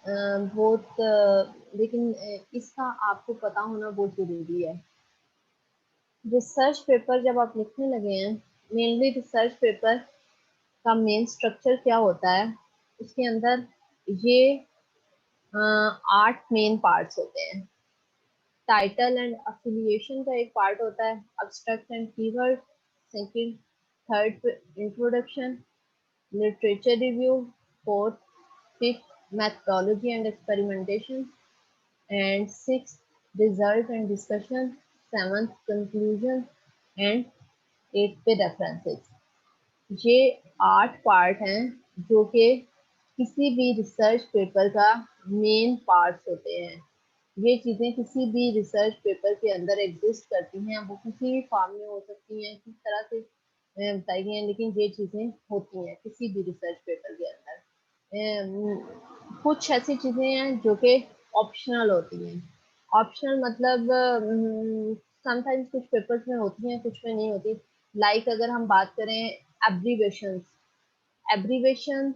बहुत लेकिन इसका आपको पता होना बहुत ज़रूरी है। रिसर्च पेपर जब आप लिखने लगे हैं, मेनली रिसर्च पेपर का मेन स्ट्रक्चर क्या होता है, उसके अंदर ये 8 मेन पार्ट्स होते हैं। टाइटल एंड अफिलिएशन का एक पार्ट होता है, abstract and keyword, second, third introduction, literature review, fourth, fifth methodology and experimentation, and sixth result and discussion, seventh conclusion, and eighth पे references। ये 8 पार्ट हैं जो कि किसी भी रिसर्च पेपर का मेन पार्ट्स होते हैं। ये चीज़ें किसी भी रिसर्च पेपर के अंदर एग्जिस्ट करती हैं, वो किसी भी फॉर्म में हो सकती हैं, किस तरह से बताई गई हैं, लेकिन ये चीज़ें होती हैं किसी भी रिसर्च पेपर के अंदर। कुछ ऐसी चीज़ें हैं जो कि ऑप्शनल होती हैं। ऑप्शनल मतलब समटाइम्स कुछ पेपर्स में होती हैं, कुछ में नहीं होती। लाइक अगर हम बात करें एब्रीवेशंस, एब्रीवेशन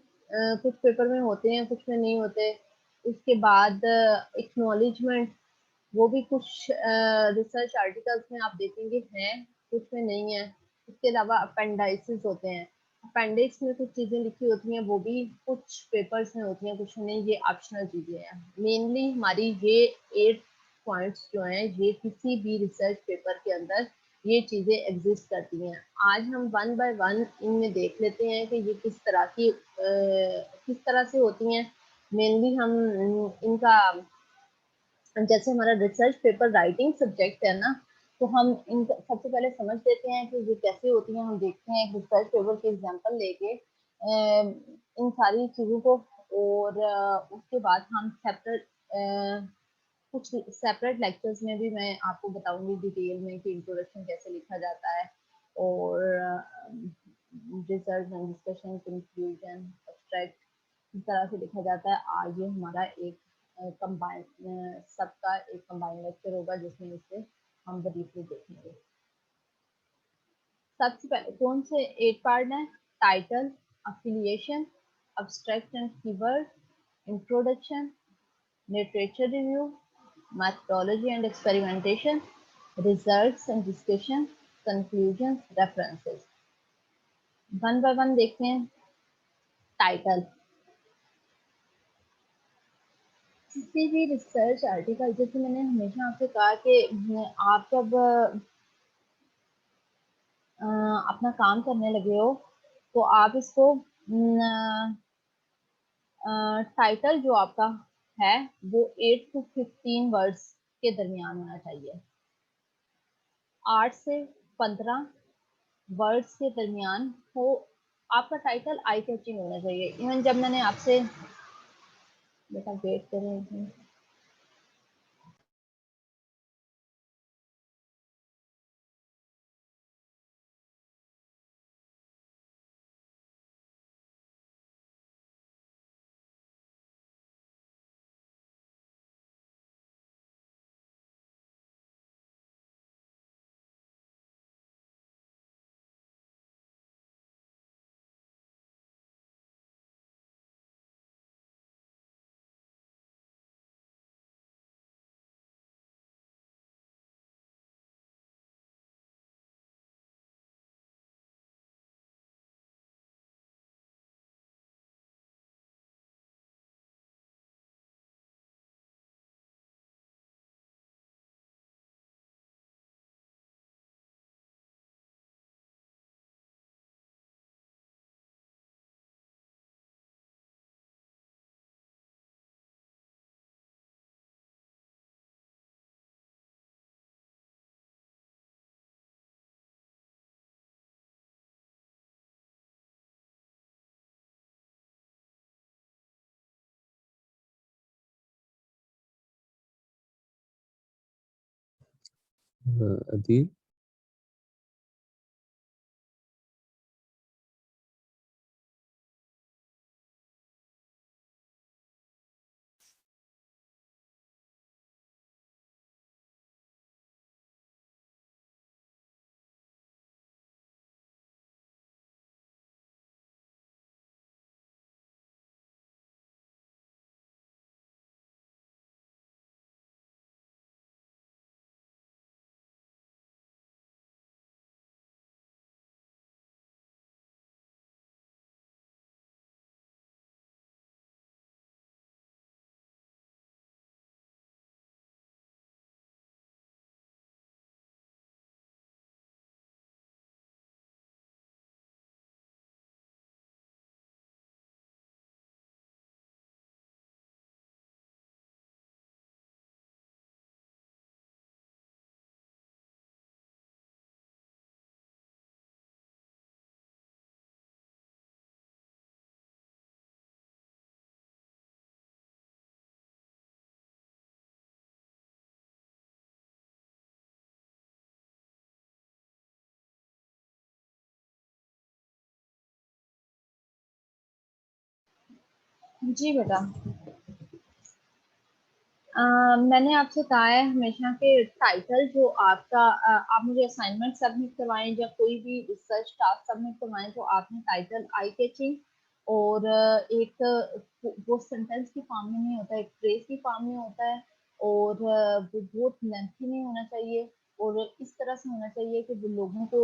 कुछ पेपर में होते हैं, कुछ में नहीं होते। उसके बाद एक्नॉलेजमेंट, वो भी कुछ रिसर्च आर्टिकल्स में आप देखेंगे हैं, कुछ में नहीं है। उसके अलावा अपेंडाइसिस होते हैं, अपेंडिक्स में कुछ चीज़ें लिखी होती हैं, वो भी कुछ पेपर्स में होती हैं, कुछ में नहीं। ये ऑप्शनल चीज़ें हैं। मेनली हमारी ये 8 पॉइंट्स जो हैं, ये किसी भी रिसर्च पेपर के अंदर ये चीज़ें एग्जिस्ट करती हैं। आज हम वन बाय वन इनमें देख लेते हैं कि ये किस तरह की किस तरह से होती हैं। मेनली हम इनका, जैसे हमारा रिसर्च पेपर राइटिंग सब्जेक्ट है ना, तो हम इन सबसे पहले समझ लेते हैं कि ये कैसे होती हैं। हम देखते हैं एक रिसर्च पेपर की एग्जांपल लेके इन सारी चीज़ों को, और उसके बाद हम सेपरेट कुछ सेपरेट लेक्चर्स में भी मैं आपको बताऊंगी डिटेल में कि इंट्रोडक्शन कैसे लिखा जाता है, और research and discussion, conclusion, abstract, इस तरह से लिखा जाता है। आज ये हमारा एक कंबाइन सबका एक कंबाइन लेक्चर होगा जिसमें इसे हम ब्रीफली देखेंगे। सबसे पहले कौन से 8 पार्ट हैं? Title, affiliation, abstract and keyword, introduction, literature review, methodology and experimentation, results and discussion, conclusions, references। One by one देखते हैं। टाइटल, किसी भी रिसर्च आर्टिकल, जैसे मैंने हमेशा आपसे कहा कि आप जब अपना काम करने लगे हो तो आप इसको टाइटल जो आपका है वो 8 to 15 वर्ड्स के दरमियान होना चाहिए। 8 से 15 वर्ड्स के दरमियान हो आपका टाइटल, आई कैचिंग होना चाहिए। इवन जब मैंने आपसे, बेटा वेट करें, अदील। जी बेटा। मैंने आपसे कहा है हमेशा कि टाइटल जो आपका आप मुझे असाइनमेंट सबमिट करवाएं या कोई भी रिसर्च टास्क सबमिट करवाएं तो आपने टाइटल आई कैचिंग और एक वो सेंटेंस की फॉर्म में नहीं होता है, एक फ्रेज की फॉर्म में होता है और वो बहुत लेंथी नहीं होना चाहिए और इस तरह से होना चाहिए कि वो लोगों को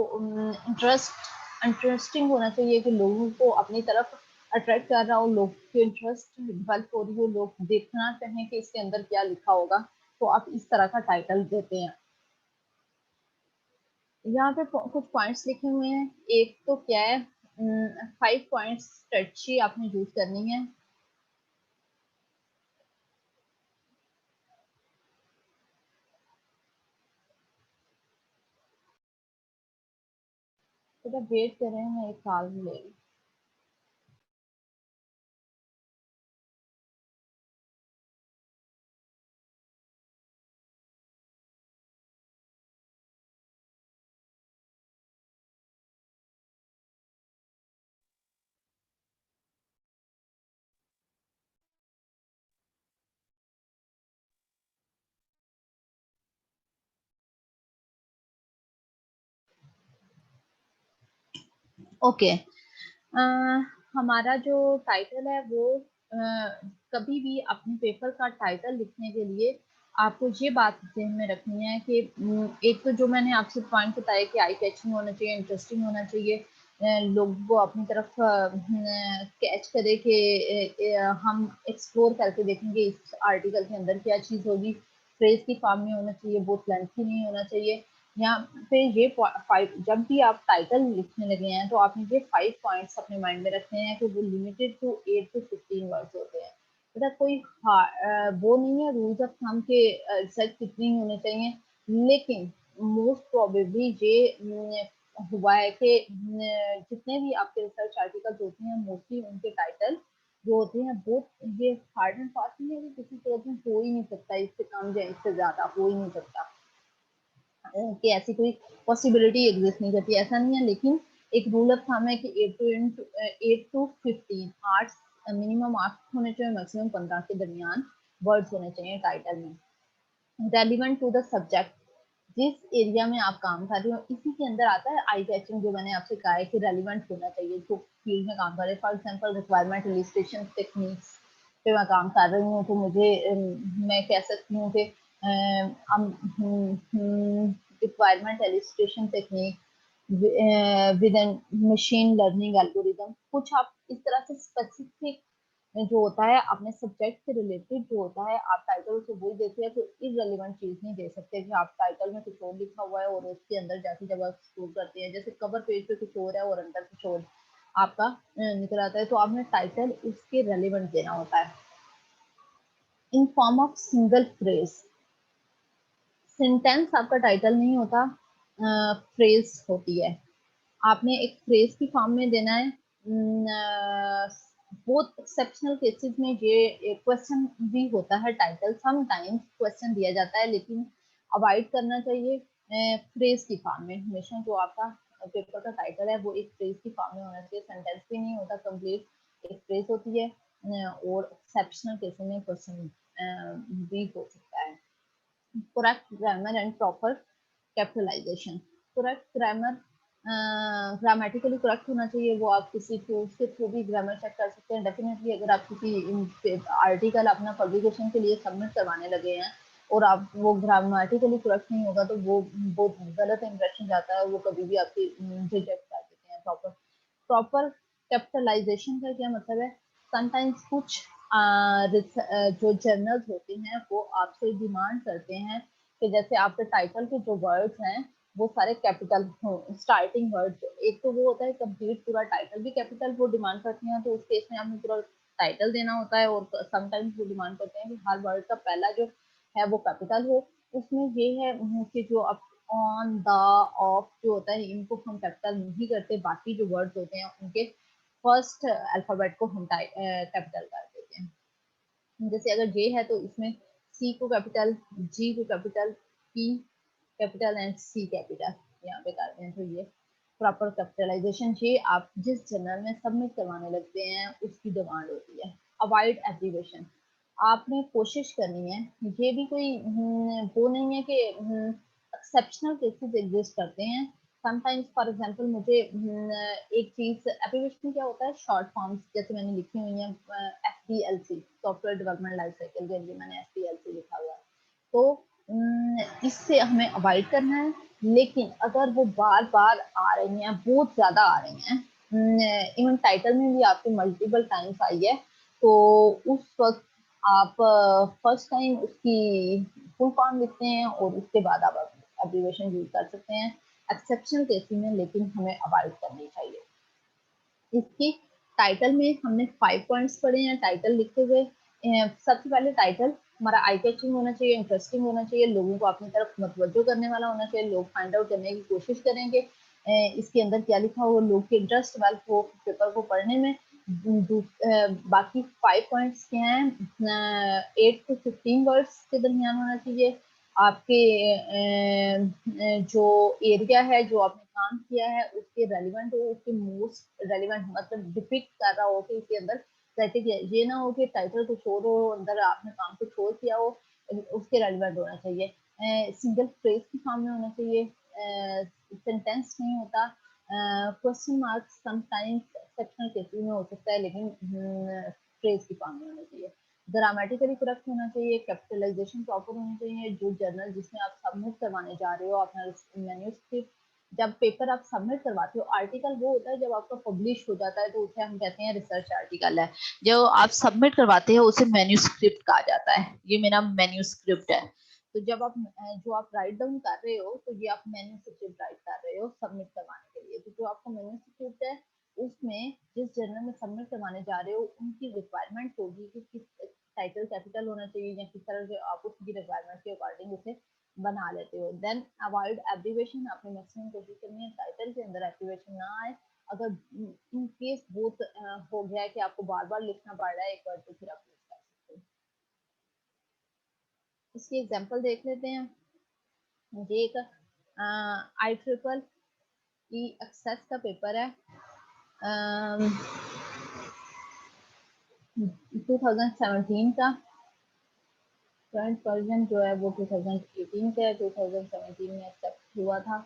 इंटरेस्टिंग होना चाहिए कि लोगों को अपनी तरफ अट्रैक्ट कर रहा हो, लोग के इंटरेस्ट डेवलप हो रही हो, लोग देखना चाहें कि इसके अंदर क्या लिखा होगा, तो आप इस तरह का टाइटल देते हैं। यहाँ पे कुछ पॉइंट्स लिखे हुए हैं। एक तो क्या है, 5 पॉइंट्स स्ट्रेटजी आपने यूज करनी है। तो वेट कर रहे हैं, मैं एक कॉल ले रही हूँ। ओके। हमारा जो टाइटल है वो कभी भी अपने पेपर का टाइटल लिखने के लिए आपको ये बात ध्यान में रखनी है कि एक तो जो मैंने आपसे पॉइंट बताया कि आई कैचिंग होना चाहिए, इंटरेस्टिंग होना चाहिए, लोगों को अपनी तरफ कैच करे कि हम एक्सप्लोर करके देखेंगे इस आर्टिकल के अंदर क्या चीज़ होगी। फ्रेज की फॉर्म में होना चाहिए, बहुत लेंथी नहीं होना चाहिए। यहाँ पे ये 5, जब भी आप टाइटल लिखने लगे हैं तो आपने ये 5 पॉइंट्स अपने माइंड में रखने हैं कि वो लिमिटेड टू 8 to 15 वर्ड्स होते हैं। मतलब कोई वो नहीं है रूल्स ऑफ थंब के रिसर्च कितनी होने चाहिए, लेकिन मोस्ट प्रोबेबली ये हुआ है कि जितने भी आपके रिसर्च आर्टिकल्स होते हैं मोस्टली उनके टाइटल जो होते हैं वो ये हार्ड एंड फास्ट नहीं है कि किसी सूरत में हो ही नहीं सकता, इससे कम या इससे ज्यादा हो ही नहीं सकता, कि ऐसी कोई पॉसिबिलिटी एग्जिस्ट नहीं करती, ऐसा नहीं है। लेकिन एक रूल ऑफ थंब है कि 8 to 15 आर्ट्स मिनिमम 8 होने चाहिए, मैक्सिमम 15 के दरमियान वर्ड्स होने चाहिए टाइटल में। रेलिवेंट टू द सब्जेक्ट, जिस एरिया में आप काम कर रहे हो इसी के अंदर आता है आई कैचिंग, जो मैंने आपसे कहा है कि रेलिवेंट होना चाहिए जो फील्ड में काम कर रहे हैं। For example requirement illustration techniques पे मैं काम कर रही हूँ तो मुझे मैं कह सकती हूँ कि requirement elicitation technique with an machine learning algorithm, कुछ आप इस तरह से स्पेसिफिक जो होता है अपने सब्जेक्ट से रिलेटेड जो होता है आप टाइटल से वही देते हैं, कोई इरेलीवेंट चीज नहीं दे सकते कि आप टाइटल में कुछ और लिखा हुआ है और उसके अंदर जाके जब आप स्क्रॉल करते हैं जैसे कवर पेज पे कुछ और है और अंदर कुछ और आपका निकल आता है, तो आपने टाइटल उसके रेलिवेंट देना होता है इन form of single phrase. Sentence आपका टाइटल नहीं होता, फ्रेज होती है। आपने एक फ्रेज की फॉर्म में देना है। बहुत एक्सेप्शनल केसेस में ये क्वेश्चन भी होता है टाइटल, समटाइम्स क्वेश्चन दिया जाता है, लेकिन अवॉइड करना चाहिए फ्रेज की फॉर्म में। हमेशा जो आपका पेपर का टाइटल है वो एक फ्रेज की फॉर्म में होना चाहिए, सेंटेंस भी नहीं होता कंप्लीट, एक फ्रेज होती है। और एक्सेप्शनल केसेस में क्वेश्चन भी हो सकता है। correct grammar and proper capitalization। correct grammar grammatically correct होना चाहिए, वो आप किसी टूल्स के थ्रू भी ग्रामर चेक कर सकते हैं। डेफिनेटली अगर आप किसी आर्टिकल अपना पब्लिकेशन के लिए सबमिट करवाने लगे हैं और आप वो ग्रामेटिकली करेक्ट नहीं होगा तो वो बहुत गलत इंप्रेशन जाता है, वो कभी भी आपकी रिजेक्ट कर देते हैं। प्रॉपर प्रॉपर कैपिटलाइजेशन का क्या मतलब है, समटाइम्स कुछ जो जर्नल्स होते हैं वो आपसे डिमांड करते हैं कि जैसे आपके टाइटल के जो वर्ड्स हैं वो सारे कैपिटल हो, स्टार्टिंग वर्ड। एक तो वो होता है कंप्लीट पूरा टाइटल भी कैपिटल वो डिमांड करती हैं, तो उस केस में आपने पूरा टाइटल देना होता है। और समटाइम्स वो डिमांड करते हैं कि हर वर्ड का पहला जो है वो कैपिटल हो। उसमें ये है कि जो आप ऑन द ऑफ जो होता है इनको हम कैपिटल नहीं करते, बाकी जो वर्ड्स होते हैं उनके फर्स्ट अल्फाबेट को हम कैपिटल कर देते हैं। जैसे अगर ये है तो इसमें सी को कैपिटल, जी को capital, P capital and C capital यहाँ पे करते हैं। तो ये प्रॉपर कैपिटलाइजेशन ये आप जिस जर्नल में सबमिट करवाने लगते हैं उसकी डिमांड होती है। Avoid abbreviation. आपने कोशिश करनी है, ये भी कोई वो नहीं है कि एक्सेप्शनल केसेस एग्जिस्ट करते हैं। समटाइम्स फॉर एग्जांपल मुझे एक चीज एब्रीविएशन क्या होता है, शॉर्ट फॉर्म्स जैसे मैंने लिखी हुई है, SDLC software development life cycle के लिए मैंने एसडीएलसी लिखा हुआ है। तो इससे हमें अवॉइड करना है। लेकिन अगर वो बार बार आ रही हैं, बहुत ज्यादा आ रही हैं, इवन टाइटल में भी आपके मल्टीपल टाइम्स आई है, तो उस वक्त आप फर्स्ट टाइम उसकी फुल फॉर्म लिखते हैं और उसके बाद आप एब्रीविएशन यूज कर सकते हैं एक्सेप्शनल केसेस में, लेकिन हमें अवॉइड करनी चाहिए। इसकी टाइटल में हमने 5 पॉइंट्स पढ़े हैं टाइटल लिखते हुए। सबसे पहले टाइटल हमारा आई कैचिंग होना चाहिए, इंटरेस्टिंग होना चाहिए, लोगों को अपनी तरफ मतवज्जो करने वाला होना चाहिए, लोग फाइंड आउट करने की कोशिश करेंगे इसके अंदर क्या लिखा हो, लोग के इंटरेस्ट डेवलप हो पेपर को पढ़ने में। बाकी 5 पॉइंट्स क्या हैं, 8 to 15 वर्ड्स के दरमियान होना चाहिए। आपके जो एरिया है जो आपने काम किया है उसके रेलिवेंट हो, उसके मोस्ट रेलिवेंट मतलब डिपिक्ट कर रहा हो कि इसके अंदर स्टैटिक है। ये ना हो कि टाइटल कुछ और हो, अंदर आपने काम कुछ और किया हो, उसके रेलिवेंट होना चाहिए। सिंगल फ्रेज की फॉर्म में होना चाहिए, सेंटेंस नहीं होता। Question mark sometimes exceptional cases में हो सकता है, लेकिन फ्रेज की फॉर्म में होना चाहिए। ग्रामेटिकली करेक्ट होना चाहिए, कैपिटलाइजेशन प्रॉपर होना चाहिए। जो जर्नल जिसमें आप सबमिट करवाने जा रहे हो अपना मैन्यूस्क्रिप्ट, जब पेपर आप सबमिट करवाते हो, आर्टिकल वो होता है जब आपका पब्लिश हो जाता है तो उसे हम कहते हैं रिसर्च आर्टिकल है। जो आप सबमिट करवाते हो उसे मैन्यूस्क्रिप्ट कहा जाता है, ये मेरा मैन्यूस्क्रिप्ट है। तो जब आप जो आप राइट डाउन कर रहे हो तो ये आप मैन्यूस्क्रिप्ट राइट कर रहे हो सबमिट करवाने के लिए। तो जो आपका मैन्यूस्क्रिप्ट है उसमें जिस जर्नल में सबमिट करवाने जा रहे हो उनकी रिक्वायरमेंट होगी कि किस टाइटल कैपिटल होना चाहिए या किस तरह से आप उसकी रिक्वायरमेंट के अकॉर्डिंग उसे बना लेते हो। देन अवॉइड एब्रीविएशन, आपने मैक्सिमम कोशिश करनी है टाइटल के अंदर एब्रीविएशन ना आए। अगर इन केस बहुत हो गया है कि आपको बार बार लिखना पड़ रहा है एक वर्ड, तो फिर आप यूज कर सकते हो। इसकी एग्जांपल देख लेते हैं। ये एक IEEE एक्सेस का पेपर है, 2017 का। करंट वर्जन जो है वो 2018 का है, 2017 में एक्सेप्ट हुआ था,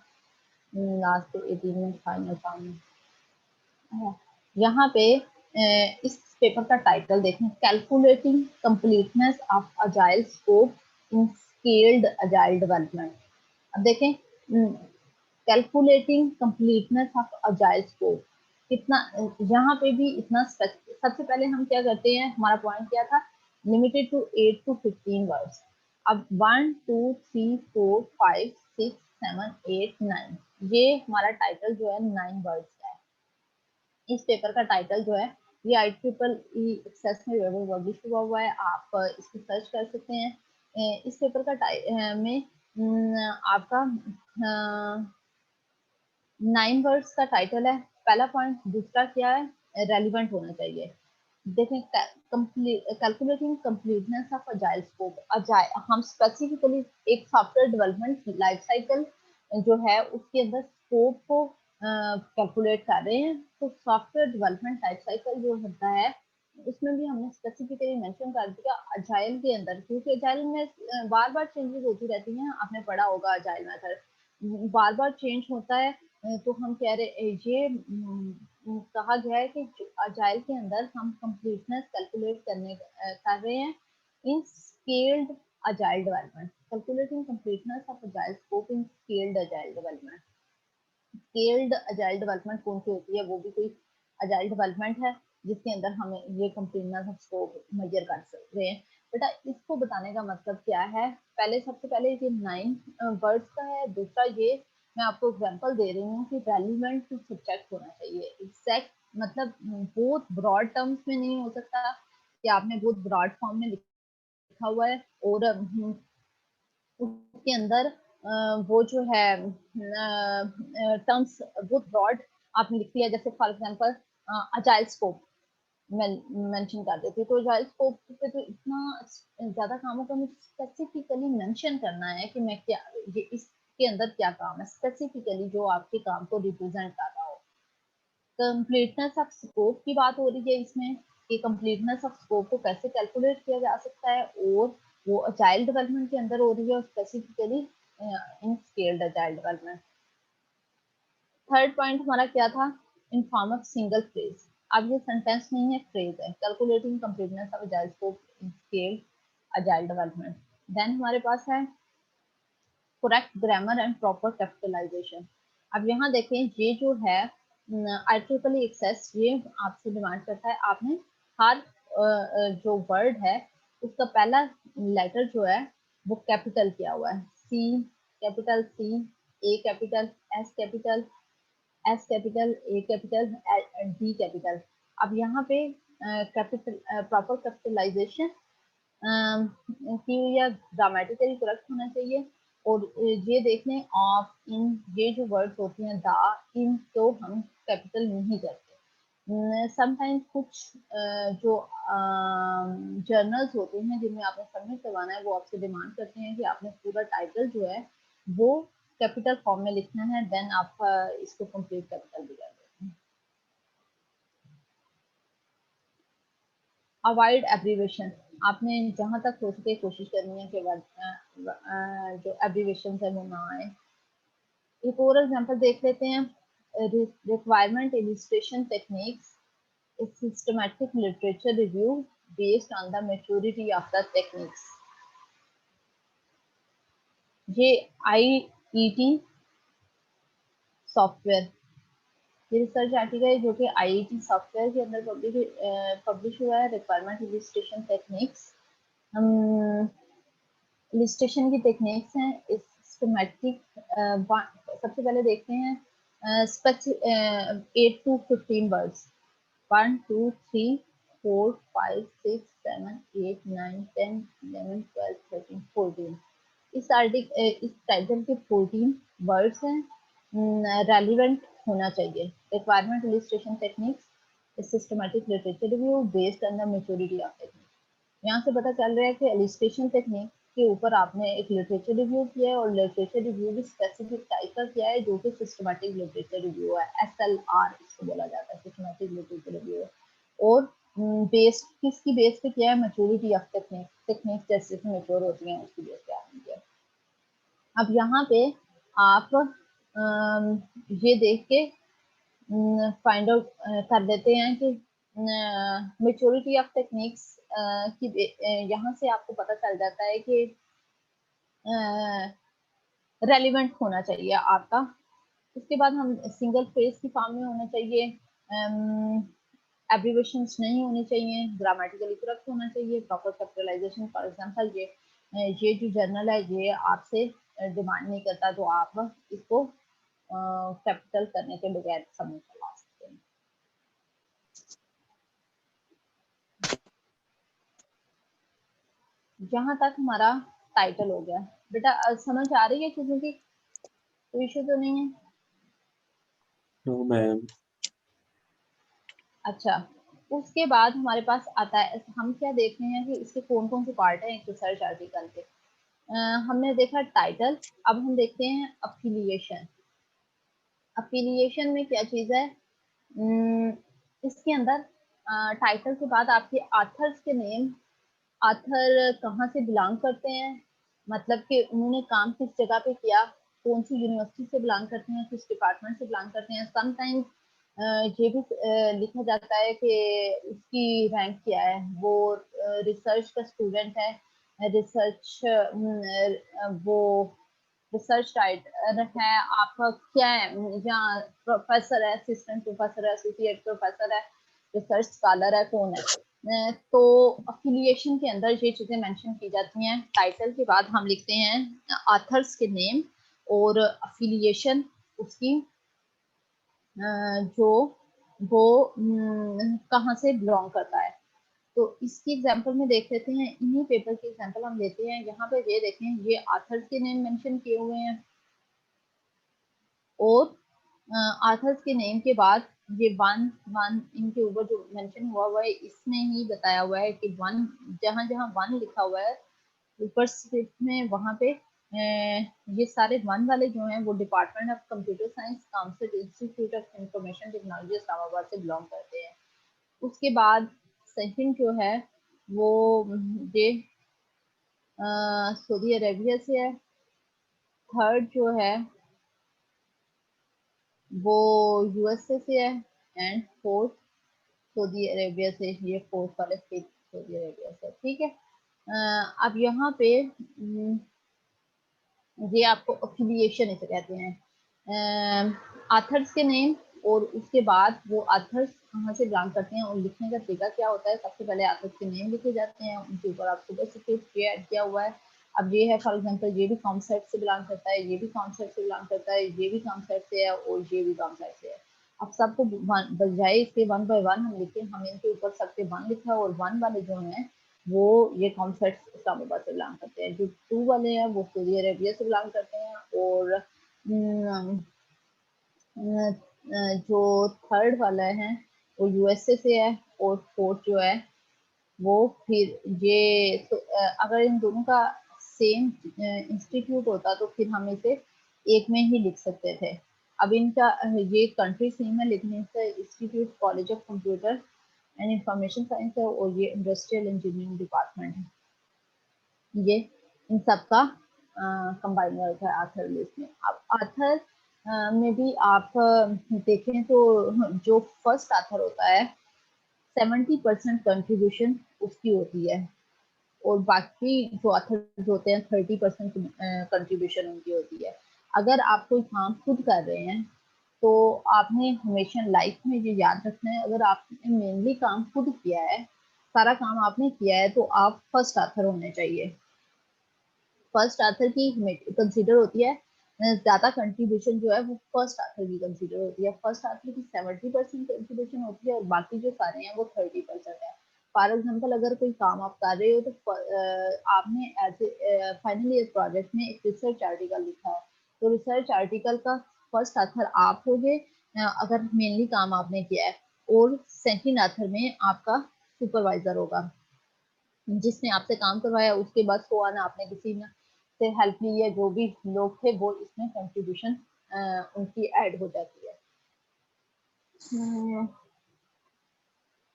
लास्ट 18 में फाइनल फॉर्म। यहाँ पे इस पेपर का टाइटल देखें, calculating completeness of agile scope in scaled agile development. अब देखें, calculating completeness of agile scope कितना, यहाँ पे भी इतना सबसे पहले हम क्या करते हैं, हमारा पॉइंट क्या था, लिमिटेड टू 8 to 15 वर्ड्स। अब 1 2 3 4 5 6 7 8 9, ये हमारा टाइटल जो है 9 वर्ड्स का है। इस पेपर का टाइटल जो है ये IEEE एक्सेस में पब्लिश हुआ है, आप इसको सर्च कर सकते हैं। इस पेपर का में आपका 9 वर्ड्स का टाइटल है, पहला पॉइंट। दूसरा क्या है, रेलिवेंट होना चाहिए। देखें, calculating completeness of agile scope. Agile हम स्पेसिफिकली एक सॉफ्टवेयर डेवलपमेंट लाइफ साइकिल जो है उसके अंदर स्कोप को कैलकुलेट कर रहे हैं। तो सॉफ्टवेयर डेवलपमेंट लाइफ साइकिल जो होता है उसमें भी हमने स्पेसिफिकली मेंशन कर दिया अजाइल के अंदर, क्योंकि अजाइल में बार बार चेंजेस होती रहती हैं। आपने पढ़ा होगा अजाइल मेथड बार बार चेंज होता है। तो हम कह रहे ये कहा गया है कि अजाइल के अंदर हम कंप्लीटनेस कैलकुलेट कर रहे हैं in scaled agile development, calculating completeness of agile scope in scaled agile development. Scaled agile development कौन सी होती है, वो भी कोई अजाइल डेवलपमेंट है जिसके अंदर हमें ये कंप्लीटनेस ऑफ स्कोप मेजर कर सकते हैं। बेटा इसको बताने का मतलब क्या है, पहले सबसे पहले ये 9 वर्ड्स का है। दूसरा ये मैं आपको एग्जांपल दे रही हूँ कि रेलिवेंट टू सब्जेक्ट होना चाहिए। एग्जैक्ट मतलब बहुत ब्रॉड टर्म्स में नहीं हो सकता कि आपने बहुत ब्रॉड फॉर्म में लिखा हुआ है और उसके अंदर वो जो है टर्म्स बहुत ब्रॉड आपने लिख दिया, जैसे for example agile scope mention कर देती। तो अजाइल स्कोप पे तो इतना ज्यादा काम होगा, मुझे स्पेसिफिकली मेंशन करना है कि मैं क्या, ये इसके अंदर क्या काम है स्पेसिफिकली जो आपके काम को रिप्रेजेंट कर रहा हो। कंप्लीटनेस ऑफ स्कोप की बात हो रही है इसमें कि कंप्लीटनेस ऑफ स्कोप को कैसे कैलकुलेट किया जा सकता है, और वो अजाइल डेवलपमेंट के अंदर हो रही है, और specifically in scaled agile development. Third point हमारा क्या था, in form of single phrase. अब ये सेंटेंस नहीं है, फ्रेज है, calculating completeness of agile scope in scaled agile development. Then हमारे पास है correct grammar and proper capitalisation. अब यहाँ देखें, ये जो है IEEE एक्सेस, ये आपसे डिमांड करता है आपने हर जो वर्ड है उसका पहला लेटर जो है वो कैपिटल किया हुआ है, C capital, C A capital, S capital, S capital, A capital, D capital. अब यहाँ पे कैपिटल प्रॉपर कैपिटलाइजेशन की हुई है, ग्रामेटिकली करेक्ट होना चाहिए। और ये देख लें, ऑफ, इन, ये जो वर्ड्स होती हैं, द, इन, तो हम कैपिटल नहीं करते। समटाइम्स कुछ जो जर्नल्स होते हैं जिनमें आपने सबमिट करवाना है, वो आपसे डिमांड करते हैं कि आपने पूरा टाइटल जो है वो कैपिटल फॉर्म में लिखना है, देन आप इसको कंप्लीट कैपिटल भी कर देते हैं। Avoid abbreviation. आपने जहां तक हो सके कोशिश करनी है कि जो एब्रीवेशन है वो ना आए। एक और एग्जांपल देख लेते हैं, requirement illustration techniques, systematic literature review based on the maturity of the techniques. ये IET सॉफ्टवेयर, ये रिसर्च आर्टिकल है जो कि IET सॉफ्टवेयर के अंदर पब्लिश हुआ है। रिक्वायरमेंट इलस्ट्रेशन टेक्निक्स, इलस्ट्रेशन की टेक्निक्स हैं सिस्टमैटिक। सबसे पहले देखते हैं 8 to 15 वर्ड्स, 1 2 3 4 5 6 7 8 9 10 11 12 13 14। इस टाइटल के 14 वर्ड्स हैं, रेलिवेंट होना चाहिए। Requirement illustration techniques, systematic literature review based on the maturity of technique. यहाँ से पता चल रहा है कि इलस्ट्रेशन टेक्निक के ऊपर आपने एक लिटरेचर रिव्यू किया है, और लिटरेचर रिव्यू भी स्पेसिफिक टाइप का किया है जो कि सिस्टमैटिक लिटरेचर रिव्यू है, SLR इसको बोला जाता है, सिस्टमैटिक लिटरेचर रिव्यू। और बेस किसकी बेस पे किया है, मैच्योरिटी ऑफ टेक्निक, टेक्निक जैसे मैच्योर होती हैं उसकी बेस पे आपने किया। अब यहाँ पे आप ये देख के फाइंड आउट कर देते हैं कि मैच्योरिटी ऑफ टेक्निक्स की यहाँ से आपको पता चल जाता है कि रेलिवेंट होना चाहिए आपका। उसके बाद हम सिंगल फ्रेज की फॉर्म में होना चाहिए, एब्रीवेशंस नहीं होनी चाहिए, ग्रामेटिकली करेक्ट होना चाहिए, प्रॉपर कैपिटलाइजेशन। फॉर एग्जांपल ये जो जर्नल है ये आपसे डिमांड नहीं करता, तो आप इसको कैपिटल करने के बगैर सबमिट करवा सकते हैं। जहां तक हमारा टाइटल हो गया, बेटा समझ आ रही है चीजों की, कोई इशू तो नहीं है? No ma'am. अच्छा, उसके बाद हमारे पास आता है, हम क्या देख रहे हैं कि इसके कौन कौन से पार्ट हैं एक रिसर्च आर्टिकल के। हमने देखा टाइटल, अब हम देखते हैं अफिलिएशन। अफिलिएशन में क्या चीज है, इसके अंदर टाइटल के बाद आपके ऑथर्स के नेम, ऑथर कहाँ से बिलोंग करते हैं, मतलब कि उन्होंने काम किस जगह पे किया, कौन सी यूनिवर्सिटी से बिलोंग करते हैं, किस डिपार्टमेंट से बिलोंग करते हैं। समटाइम्स ये भी लिखा जाता है कि उसकी रैंक क्या है, वो रिसर्च का स्टूडेंट है, रिसर्च वो रिसर्च राइटर है, आपका क्या है, या प्रोफेसर है, असिस्टेंट प्रोफेसर है, एसोसिएट प्रोफेसर है, रिसर्च स्कॉलर है, कौन है। तो अफिलिएशन के अंदर ये चीजें मेंशन की जाती हैं। टाइटल के बाद हम लिखते हैं ऑथर्स के नेम और अफिलिएशन उसकी, जो वो कहाँ से बिलोंग करता है। तो इसकी एग्जांपल में देख लेते हैं, इन्हीं पेपर की एग्जांपल हम लेते हैं। यहाँ पे ये देखें, ये ऑथर्स के नेम मेंशन किए हुए हैं, और ऑथर्स के नेम के बाद ये वन वन इनके ऊपर जो मेंशन हुआ है, इसमें ही बताया हुआ है कि वन, जहाँ जहाँ वन लिखा हुआ है ऊपर स्क्रिप्ट में, वहाँ पे ये सारे वन वाले जो हैं वो department of computer science, council institute of information technology Islamabad से बिलोंग करते हैं। उसके बाद सेकंड जो है वो ये सऊदी अरेबिया से है। थर्ड जो है वो यूएसए से है। एंड फोर्थ सऊदी अरेबिया से, ये फोर्थ वाले स्टेट सऊदी अरेबिया से, ठीक है। अब यहाँ पे ये आपको अफिलिएशन इसे कहते हैं, आथर्स के नेम और उसके बाद वो आथर्स कहाँ से बिलोंग करते हैं और लिखने का तरीका क्या होता है। सबसे पहले आथर्स के नेम लिखे जाते हैं, उनके ऊपर आप सुपर स्क्रिप्ट ये ऐड किया हुआ है। अब ये है फॉर एग्जांपल, ये भी कॉन्सेप्ट से बिलोंग करता है, ये भी कॉन्सेप्ट से बिलोंग करता है, ये भी कॉन्सेप्ट से है और ये भी कॉन्सेप्ट से है। अब सबको बजाय इसके वन बाय वन हम लिखे, हम इनके ऊपर सबके वन लिखा और वन वाले जो हैं वो ये कॉन्सेप्ट इस्लामाबाद से बिलोंग करते हैं। जो टू वाले हैं वो सऊदी अरेबिया से बिलोंग करते हैं और जो थर्ड वाला है वो यूएसए से है और फोर्थ जो है वो फिर ये तो, अगर इन दोनों का सेम इंस्टीट्यूट होता तो फिर हम इसे एक में ही लिख सकते थे। अब इनका ये कंट्री सेम है लेकिन इसका institute college of computer and information science है और ये इंडस्ट्रियल इंजीनियरिंग डिपार्टमेंट है। ये इन सब का कंबाइन वर्क है आर्थर लिस्ट में। अब आर्थर में भी आप देखें तो जो फर्स्ट आर्थर होता है 70% कंट्रीब्यूशन उसकी होती है और बाकी जो ऑथर्स होते हैं 30% कंट्रीब्यूशन उनकी होती है। अगर आप कोई काम खुद कर रहे हैं तो आपने हमेशा लाइफ में ये याद रखना है, अगर आपने मेनली काम खुद किया है, सारा काम आपने किया है, तो आप फर्स्ट ऑथर होने चाहिए। फर्स्ट ऑथर की कंसीडर होती है ज्यादा कंट्रीब्यूशन जो है वो फर्स्ट ऑथर की कंसीडर होती है। फर्स्ट ऑथर की 70% कंट्रीब्यूशन होती है और बाकी जो सारे हैं वो 30% है। फॉर एग्जाम्पल, अगर कोई काम आप कर रहे हो तो आपने एज फाइनल ईयर प्रोजेक्ट में एक रिसर्च आर्टिकल लिखा है, तो रिसर्च आर्टिकल का फर्स्ट ऑथर आप होगे अगर मेनली काम आपने किया है, और सेकंड ऑथर में आपका सुपरवाइजर होगा जिसने आपसे काम करवाया। उसके बाद सो आना आपने किसी ने से हेल्प ली है, जो भी लोग थे वो इसमें कंट्रीब्यूशन उनकी ऐड हो जाती है।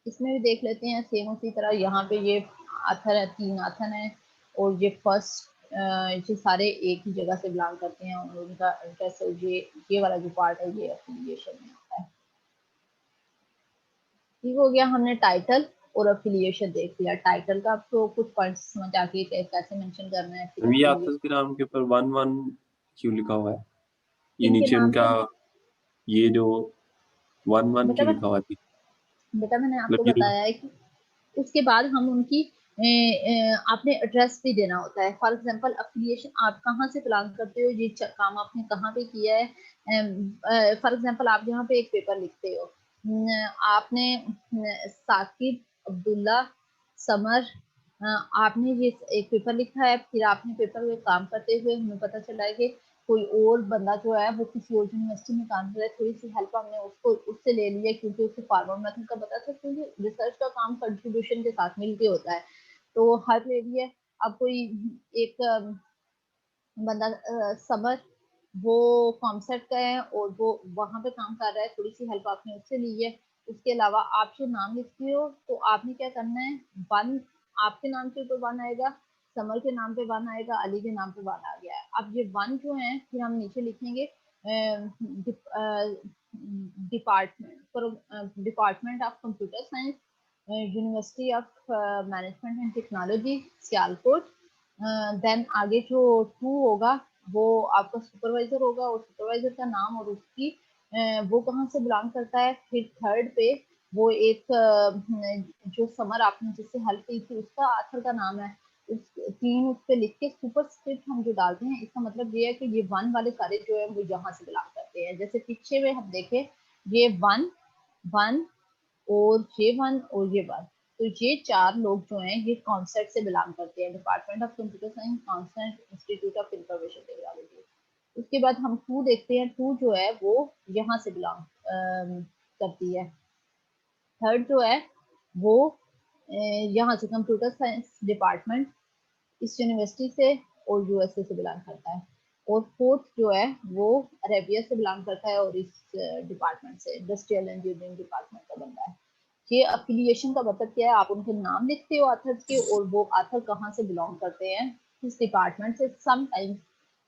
इसमें भी देख लेते हैं सेम उसी तरह, यहाँ पे ये आथर है, 3 आथर है और ये फर्स्ट ये सारे एक ही जगह से बिलोंग करते हैं और उनका इंटरेस्ट ये वाला जो पार्ट है ये एफिलिएशन में आता है। ठीक हो गया, हमने टाइटल और एफिलिएशन देख लिया। टाइटल का आपको कुछ पॉइंट्स समझ आ गए कैसे मेंशन करना है, फिर ये आथर्स के नाम के ऊपर 1-1 क्यों लिखा हुआ है? ये इनके नीचे नाम उनका पे ये जो 1-1 बेटा क्यों लिखा हुआ थी? बेटा मैंने आपको मतलब ये बताया है कि उसके बाद हम उनकी आपने एड्रेस भी देना होता है। फॉर एग्जांपल अफिलिएशन, आप कहाँ से बिलोंग करते हो, ये काम आपने कहाँ पे किया है। फॉर एग्जांपल आप यहाँ पे एक पेपर लिखते हो, आपने साकिब, अब्दुल्ला, समर, आपने ये एक पेपर लिखा है, फिर आपने पेपर में काम करते हुए हमें पता चला है कि कोई और बंदा जो है वो किसी और यूनिवर्सिटी में काम कर रहा है, थोड़ी सी हेल्प हमने उसको उससे ले लिया क्योंकि उसको फार्मर मेथड का पता था, क्योंकि रिसर्च का काम कंट्रीब्यूशन के साथ मिलके होता है तो हर ले लिया। अब कोई एक बंदा समर वो कॉन्सेप्ट का है और वो वहां पे काम कर रहा है, थोड़ी सी हेल्प आपने उससे ली है। उसके अलावा आप जो नाम लिखते हो तो आपने क्या करना है, वन आपके नाम के ऊपर वन आएगा, समर के नाम पे वन आएगा, अली के नाम पे वन आ गया है। अब ये वन जो है फिर हम नीचे लिखेंगे department of computer science, university of management and technology Sialkot. Then आगे जो टू होगा वो आपका सुपरवाइजर होगा और सुपरवाइजर का नाम और उसकी वो कहाँ से बिलोंग करता है। फिर थर्ड पे वो एक जो समर आपने जिससे हेल्प की थी उसका आथर का नाम है, उस तीन उस पे लिख के सुपर स्क्रिप्ट हम जो डालते हैं, इसका मतलब ये है कि ये वन वाले सारे जो है वो यहाँ से बिलोंग करते हैं। जैसे पीछे में हम देखें ये वन वन और ये वन और ये वन, तो ये चार लोग जो हैं ये कॉन्सेप्ट से बिलोंग करते हैं, department of computer science, concept institute of information technology. उसके बाद हम टू देखते हैं, टू जो है वो यहाँ से बिलोंग करती है। थर्ड जो है वो यहाँ से कंप्यूटर साइंस डिपार्टमेंट इस यूनिवर्सिटी से और यूएसए से बिलोंग करता है। और फोर्थ जो है वो अरेबिया से बिलोंग करता है और इस डिपार्टमेंट से इंडस्ट्रियल इंजीनियरिंग डिपार्टमेंट का बंदा है। ये अफिलिएशन का मतलब क्या है, आप उनके नाम लिखते हो ऑथर्स के, और वो ऑथर कहाँ से बिलोंग करते हैं, किस डिपार्टमेंट से। समटाइम्स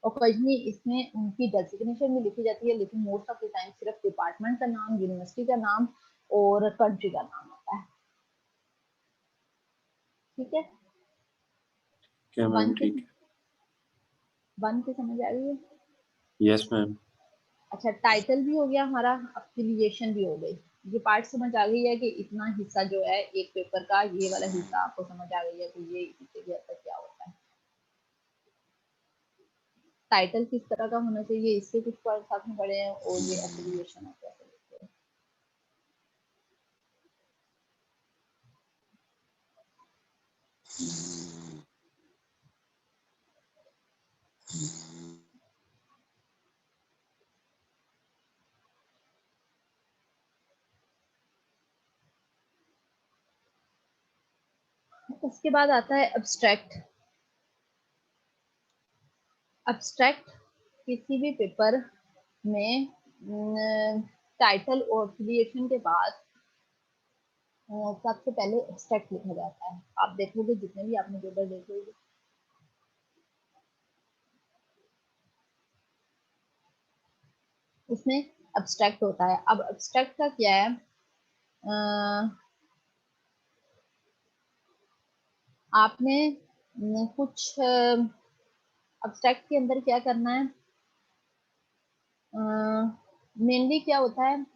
ओकेजनली इसमें उनकी डेजिग्नेशन भी लिखी जाती है, लेकिन मोस्ट ऑफ द टाइम सिर्फ डिपार्टमेंट का नाम, यूनिवर्सिटी का नाम और कंट्री का नाम होता है। ठीक है, क्या मैम, वन के ठीक है। वन के समझ आ रही है। Yes ma'am. अच्छा, टाइटल भी हो गया हमारा, अफिलिएशन भी हो गई। ये पार्ट समझ आ गई है कि इतना हिस्सा जो है एक पेपर का, ये वाला हिस्सा आपको समझ आ गई है कि ये इसके लिए तक क्या होता है। टाइटल किस तरह का होना चाहिए, इससे कुछ पॉइंट साथ में पढ़े हैं, और ये एफिलिएशन है कैसे लिखते हैं। उसके बाद आता है एब्स्ट्रैक्ट। एब्स्ट्रैक्ट किसी भी पेपर में टाइटल और एफिलिएशन के बाद सबसे पहले एब्स्ट्रैक्ट लिखा जाता है। आप देखोगे जितने भी आपने पेपर देखोगे उसमें एब्स्ट्रैक्ट होता है। अब एब्स्ट्रैक्ट का क्या है, आपने कुछ एब्स्ट्रैक्ट के अंदर क्या करना है, मेनली क्या होता है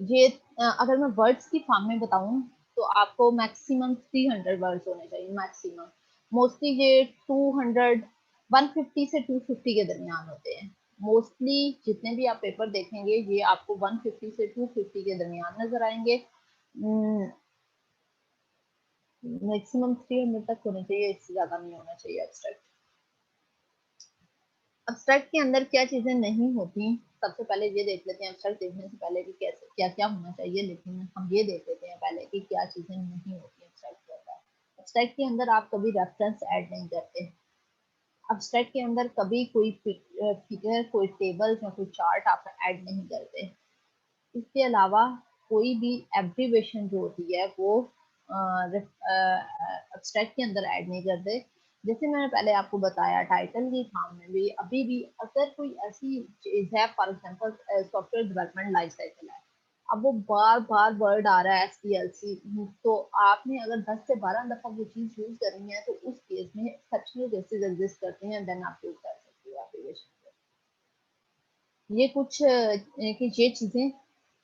ये, अगर मैं वर्ड्स की फॉर्म में बताऊं तो आपको मैक्सिमम 300 वर्ड्स होने चाहिए मैक्सिमम। मोस्टली ये 200 150 से 250 के दरमियान होते हैं। मोस्टली जितने भी आप पेपर देखेंगे ये आपको 150 से 250 के दरमियान नजर आएंगे। मैक्सिमम 300 तक होने चाहिए, इससे ज्यादा नहीं होना चाहिए एब्स्ट्रैक्ट। एब्स्ट्रैक्ट के अंदर क्या चीजें नहीं होती, सबसे पहले ये देख लेते हैं एब्स्ट्रैक्ट देखने से पहले कि कैसे क्या क्या होना चाहिए, लेकिन हम ये देख लेते हैं पहले कि क्या चीजें नहीं होती एब्स्ट्रैक्ट के अंदर। एब्स्ट्रैक्ट के अंदर आप कभी रेफरेंस ऐड नहीं करते। एब्स्ट्रैक्ट के अंदर कभी कोई फिगर, कोई टेबल या कोई चार्ट आप ऐड नहीं करते। इसके अलावा कोई भी एब्रीवेशन जो होती है वो एब्स्ट्रैक्ट के अंदर ऐड नहीं करते। जैसे मैंने पहले आपको बताया टाइटल की फॉर्म में भी, अभी भी अगर कोई ऐसी चीज है, for example software development life cycle है, अब वो बार बार वर्ड आ रहा है एसपीएलसी, तो आपने अगर 10 से 12 दफा वो चीज यूज करनी है तो उस केस में एक्सेप्शनल केसेस एग्जिस्ट करते हैं, देन आप यूज कर सकते हो एप्लीकेशन। ये कुछ कि ये चीजें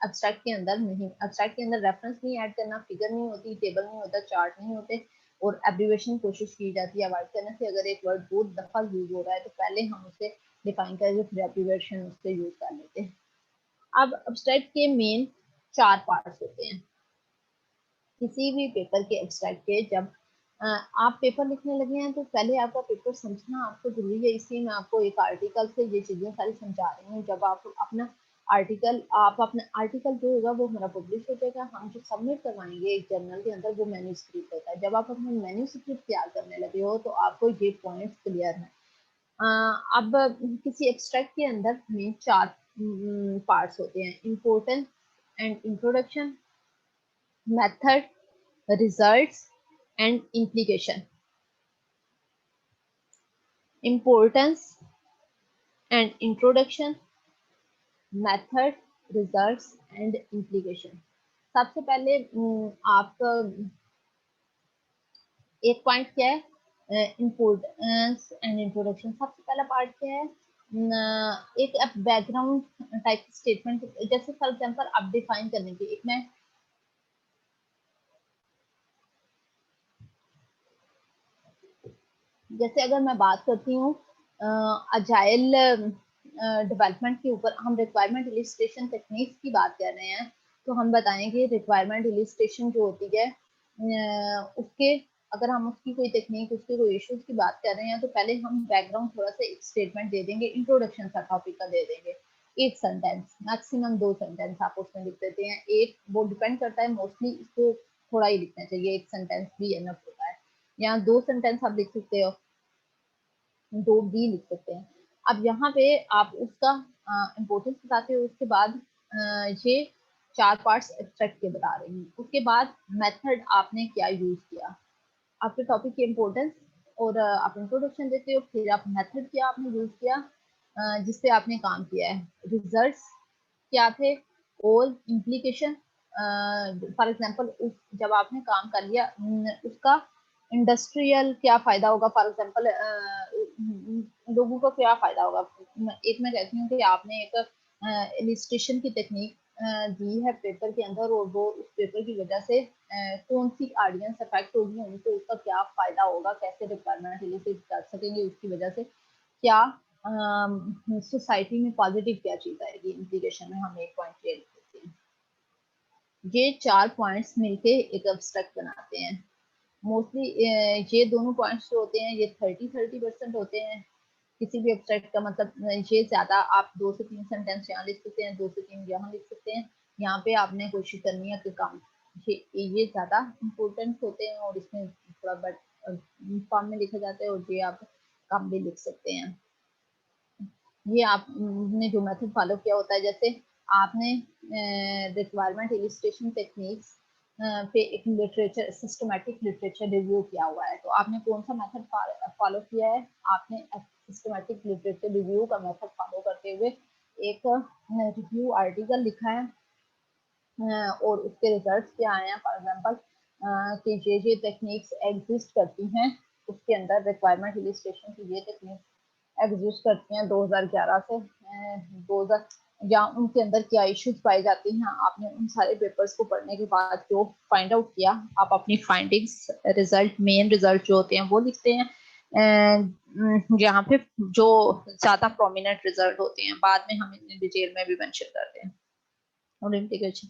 एब्स्ट्रैक्ट के अंदर नहीं, एब्स्ट्रैक्ट के अंदर रेफरेंस नहीं ऐड करना, फिगर नहीं होती, टेबल नहीं होता, चार्ट नहीं होते, और एब्रीवेशन कोशिश की जाती है अवॉइड करने से। अगर एक वर्ड 2 दफा यूज हो रहा है तो पहले हम उसे डिफाइन करके फिर एब्रीवेशन उससे यूज कर लेते हैं। अब एब्स्ट्रैक्ट के मेन 4 पार्ट्स होते हैं किसी भी पेपर के एब्स्ट्रैक्ट के। जब आप पेपर लिखने लगे हैं तो पहले आपका पेपर समझना आपको जरूरी है, इसलिए मैं आपको एक आर्टिकल से ये चीजें सारी समझा रही हूँ। जब आप अपना आर्टिकल जो होगा वो हमारा पब्लिश हो जाएगा, हम जो सबमिट करवाएंगे एक जर्नल के अंदर वो मैन्यूस्क्रिप्ट होता है। जब आप अपना मैन्यूस्क्रिप्ट तैयार करने लगे हो तो आपको ये पॉइंट्स क्लियर है। अब किसी एब्स्ट्रैक्ट के अंदर में 4 पार्ट्स होते हैं, importance and introduction, method, results and implication. Importance and introduction, method, results and implication. सबसे पहले आपका एक पॉइंट क्या है, इम्पोर्टेंस एंड इंट्रोडक्शन। सबसे पहला पार्ट क्या है, एक बैकग्राउंड टाइप स्टेटमेंट, जैसे फॉर एग्जांपल आप डिफाइन करने की, एक मैं जैसे अगर मैं बात करती हूँ अजाइल डेवलपमेंट के ऊपर, हम रिक्वायरमेंट इलिस्ट्रेशन टेक्निक्स की बात कर रहे हैं, तो हम बताएंगे रिक्वायरमेंट इलिस्ट्रेशन जो होती है उसके, अगर हम उसकी कोई टेक्निक, उसके कोई इश्यूज की बात कर रहे हैं तो पहले हम बैकग्राउंड थोड़ा सा एक स्टेटमेंट दे देंगे, इंट्रोडक्शन सा टॉपिक का दे देंगे, एक सेंटेंस, मैक्सिमम 2 सेंटेंस आप उसमें लिख देते हैं। एक वो डिपेंड करता है, मोस्टली इसको थोड़ा ही लिखना चाहिए, एक सेंटेंस भी एनफ होता है, या 2 सेंटेंस आप लिख सकते हो, 2 भी लिख सकते हैं। अब यहाँ पे आप उसका इम्पोर्टेंस बताते हो, उसके बाद ये 4 पार्ट्स एब्स्ट्रैक्ट के बता रही हूँ। उसके बाद मेथड आपने क्या यूज किया, आपके टॉपिक की इम्पोर्टेंस, और आप इंट्रोडक्शन देते हो, फिर आप मेथड क्या आपने यूज किया जिससे आपने काम किया है, रिजल्ट्स क्या थे, और इम्प्लीकेशन। फॉर एग्जांपल जब आपने काम कर लिया उसका इंडस्ट्रियल क्या फायदा होगा, फॉर एग्जांपल लोगों को क्या फायदा होगा। एक मैं कहती हूँ कि आपने एक इलिस्ट्रेशन की टेक्निक दी है पेपर के अंदर, और वो उस पेपर की वजह से कौन सी ऑडियंस अफेक्ट होगी, उनको उसका क्या फायदा होगा, कैसे रिक्वायरमेंट इलिसिट कर सकेंगे उसकी वजह से, क्या सोसाइटी में पॉजिटिव क्या चीज आएगी, इम्प्लीकेशन में हम एक पॉइंट क्लियर करते हैं। ये 4 पॉइंट्स मिलके एक एब्स्ट्रैक्ट बनाते हैं। मोस्टली ये दोनों पॉइंट्स जो होते हैं ये 30% होते हैं किसी भी एब्स्ट्रैक्ट का, मतलब ये ज्यादा आप 2 से 3 सेंटेंस यहाँ लिख सकते हैं, 2 से 3 यहाँ लिख सकते हैं। यहाँ पे आपने कोशिश करनी है कि काम ये ज्यादा इम्पोर्टेंट होते हैं, और इसमें थोड़ा बट फॉर्म में लिखा जाता है, और ये आप कम भी लिख सकते हैं। ये आपने जो मेथड फॉलो किया होता है, जैसे आपने रिक्वायरमेंट इलिस्ट्रेशन टेक्निक्स पे एक लिटरेचर, सिस्टमैटिक लिटरेचर रिव्यू किया हुआ है, तो आपने कौन सा मेथड फॉलो किया है, आपने सिस्टमैटिक लिटरेचर रिव्यू का मेथड फॉलो करते हुए एक रिव्यू आर्टिकल लिखा है, और उसके रिजल्ट्स क्या आए हैं। फॉर एग्जांपल कि ये टेक्निक्स एग्जिस्ट करती हैं, उसके अंदर रिक्वायरमेंट इलिस्ट्रेशन की ये टेक्निक एग्जिस्ट करती हैं 2011 से 2000, या उनके अंदर क्या इश्यूज पाई जाती हैं। आपने उन सारे पेपर्स को पढ़ने के बाद जो फाइंड आउट किया, आप अपनी फाइंडिंग्स, रिजल्ट, मेन रिजल्ट जो होते हैं वो लिखते हैं, यहाँ पे जो ज्यादा प्रोमिनेंट रिजल्ट होते हैं बाद में हम इन्हें डिटेल में भी मेंशन करते हैं। और इंटीग्रेशन,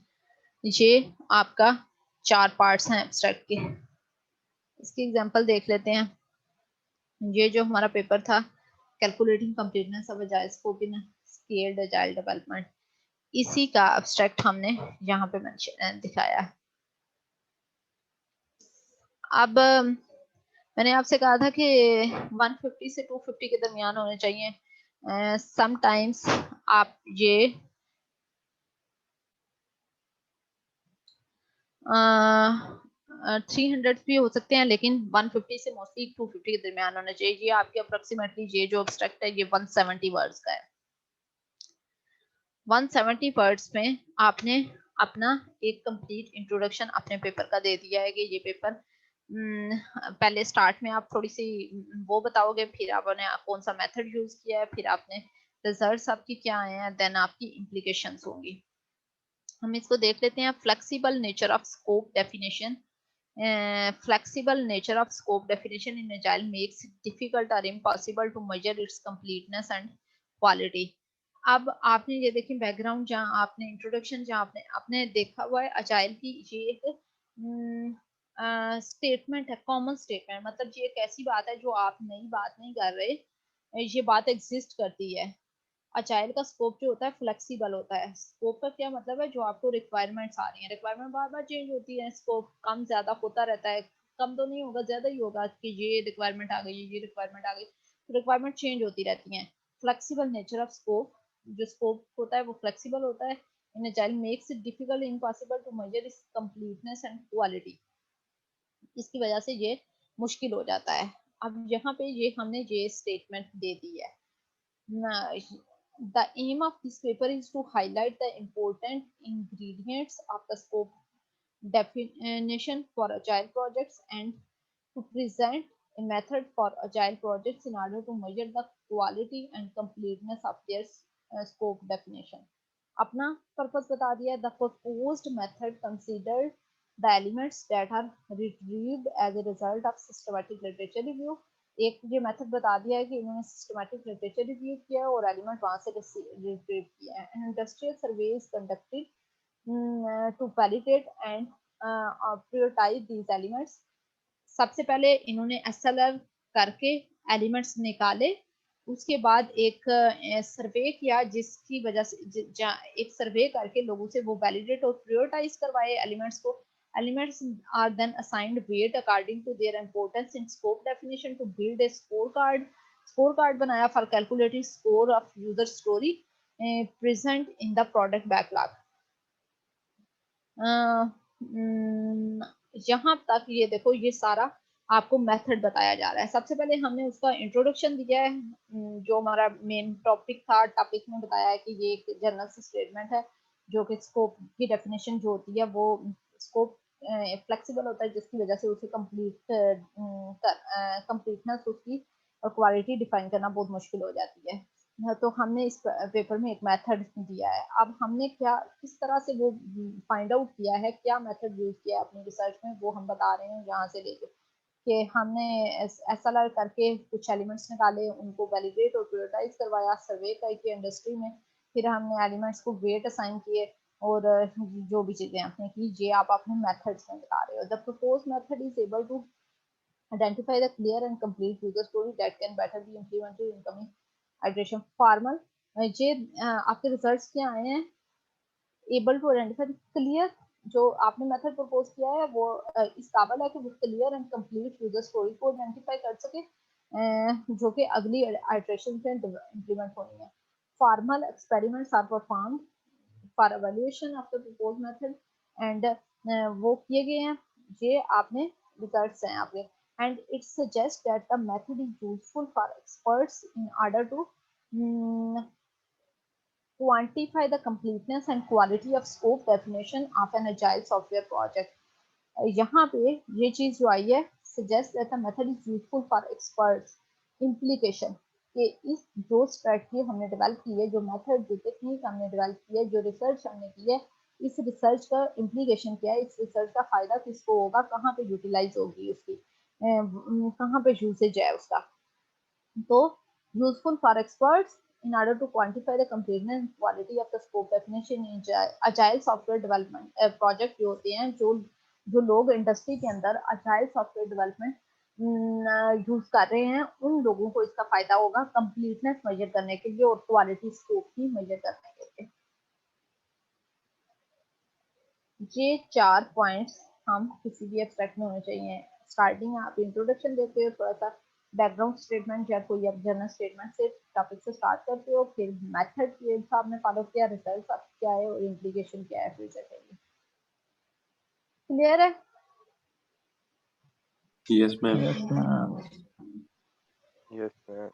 ये आपका 4 पार्ट्स हैं एब्स्ट्रैक्ट के। इसकी एग्जांपल देख लेते हैं। ये जो हमारा पेपर था, calculating completeness of agile scope in scaled agile development, इसी का एब्स्ट्रैक्ट हमने यहाँ पे मेंशन दिखाया है। अब मैंने आपसे कहा था कि 150 से 250 के दरमियान होने चाहिए। समटाइम्स आप ये 300 भी हो सकते हैं, लेकिन 150 से मोस्टली 250 के दरमियान होना चाहिए। ये आपके अप्रोक्सीमेटली ये जो एब्स्ट्रैक्ट है ये 170 वर्ड्स का है। 170 वर्ड्स में आपने अपना एक कंप्लीट इंट्रोडक्शन अपने पेपर का दे दिया है कि ये पेपर पहले स्टार्ट में आप थोड़ी सी वो बताओगे, फिर आपने कौन सा मेथड यूज किया है, फिर आपने रिजल्ट्स आपकी क्या आए हैं, देन आपकी इम्प्लीकेशंस होंगी। हम इसको देख लेते हैं। Flexible nature of scope definition. Flexible nature of scope definition in agile makes it difficult or impossible to measure its completeness and quality. अब आपने ये देखिए बैकग्राउंड, जहाँ आपने इंट्रोडक्शन, जहाँ आपने आपने देखा हुआ है अजाइल की ये एक स्टेटमेंट है, कॉमन स्टेटमेंट, मतलब ये एक ऐसी बात है जो आप नई बात नहीं कर रहे, ये बात एग्जिस्ट करती है। अजाइल का स्कोप जो होता है फ्लेक्सिबल होता है। स्कोप का क्या मतलब है, जो आपको रिक्वायरमेंट्स आ रही हैं, रिक्वायरमेंट बार बार चेंज होती है, स्कोप कम ज्यादा होता रहता है, कम तो नहीं होगा, ज्यादा ही होगा कि ये रिक्वायरमेंट आ गई, ये रिक्वायरमेंट आ गई, तो रिक्वायरमेंट चेंज होती रहती हैं। फ्लेक्सिबल नेचर ऑफ स्कोप, जो स्कोप होता है वो फ्लेक्सिबल होता है। In agile makes it difficult impossible to measure its completeness and quality, इसकी वजह से ये मुश्किल हो जाता है। अब यहाँ पे ये हमने ये स्टेटमेंट दे दी है। The aim of this paper is to highlight the important ingredients of the scope definition for agile projects and to present a method for agile projects in order to measure the quality and completeness of their scope definition. अपना purpose बता दिया। The proposed method considered the elements that are retrieved as a result of systematic literature review. एक ये method बता दिया है कि इन्होंने सिस्टमैटिक लिटरेचर रिव्यू किया और एलिमेंट वहां से रिट्रीव किया है। Industrial surveys conducted to validate and prioritise these elements. सबसे पहले इन्होंने एसएलआर करके एलिमेंट्स निकाले, उसके बाद एक सर्वे किया जिसकी वजह से एक सर्वे करके लोगों से वो वैलिडेट और प्रायोरिटाइज करवाए एलिमेंट्स को। Elements are then assigned weight according to their importance in scope definition to build a scorecard. Scorecard बनाया for calculating score of user story present in the product backlog. यहाँ तक ये देखो, ये सारा आपको मेथड बताया जा रहा है। सबसे पहले हमने उसका इंट्रोडक्शन दिया है, जो हमारा मेन टॉपिक था। टॉपिक में बताया है कि ये एक जनरल स्टेटमेंट है, जो कि स्कोप की डेफिनेशन जो होती है वो स्कोप फ्लेक्सिबल होता है, जिसकी वजह से उसे कंप्लीटनेस उसकी और क्वालिटी डिफाइन करना बहुत मुश्किल हो जाती है। तो हमने इस पेपर में एक मेथड दिया है। अब हमने क्या किस तरह से वो फाइंड आउट किया है, क्या मेथड यूज किया है अपनी रिसर्च में, वो हम बता रहे हैं यहाँ से लेके कि हमने एसएलआर करके कुछ एलिमेंट्स निकाले, उनको वैलिडेट और प्रायोरिटाइज करवाया, सर्वे की इंडस्ट्री में। फिर हमने एलिमेंट्स को वेट असाइन किए और जो भी चीजें आपने की, ये आप अपने मेथड्स में बता रहे हो। The propose method is able to identify the clear and complete user story that can better be implemented in coming iteration. Formal ये आपके रिजल्ट्स क्या आए हैं? एबल टू आइडेंटिफाई क्लियर, जो आपने मेथड प्रपोज किया है वो इस काबिल है कि वो clear and complete user story को आइडेंटिफाई कर सके, जो कि अगली आइटरेशन पे इम्प्लीमेंट होनी है। Formal experiments are performed for evaluation of the propose method and वो किए गए हैं, ये आपने रिजल्ट्स हैं आपके। And it suggest that the method is useful for experts in order to quantify the completeness and quality of scope definition of an agile software project. यहाँ पे ये चीज जो आई है, suggest that the method is useful for experts. Implication कि इस जो strategy हमने डेवलप की है, जो मेथड, जो टेक्निक हमने डेवलप की है, जो रिसर्च हमने की है, इस रिसर्च का इम्प्लीकेशन क्या है, इस रिसर्च का फायदा किसको होगा, कहाँ पे यूटिलाइज होगी उसकी, कहाँ पे यूसेज है उसका। तो useful for experts in order to quantify the completeness and quality of the scope definition in agile software development project जो होते हैं, जो लोग इंडस्ट्री के अंदर agile software development यूज कर रहे हैं, उन लोगों को इसका फायदा होगा कंप्लीटनेस मेजर करने के लिए और क्वालिटी स्कोप की मेजर करने के लिए। ये 4 पॉइंट्स हम किसी भी एब्स्ट्रैक्ट में होने चाहिए। स्टार्टिंग आप इंट्रोडक्शन देते हो, थोड़ा सा बैकग्राउंड स्टेटमेंट या कोई अब जनरल स्टेटमेंट से टॉपिक से स्टार्ट करते हो, फिर मेथड के हिसाब में फॉलो किया, रिजल्ट क्या है और इम्प्लीकेशन क्या है फ्यूचर के लिए। क्लियर है? Yes, ma'am. Yes, ma'am. Yes, ma'am.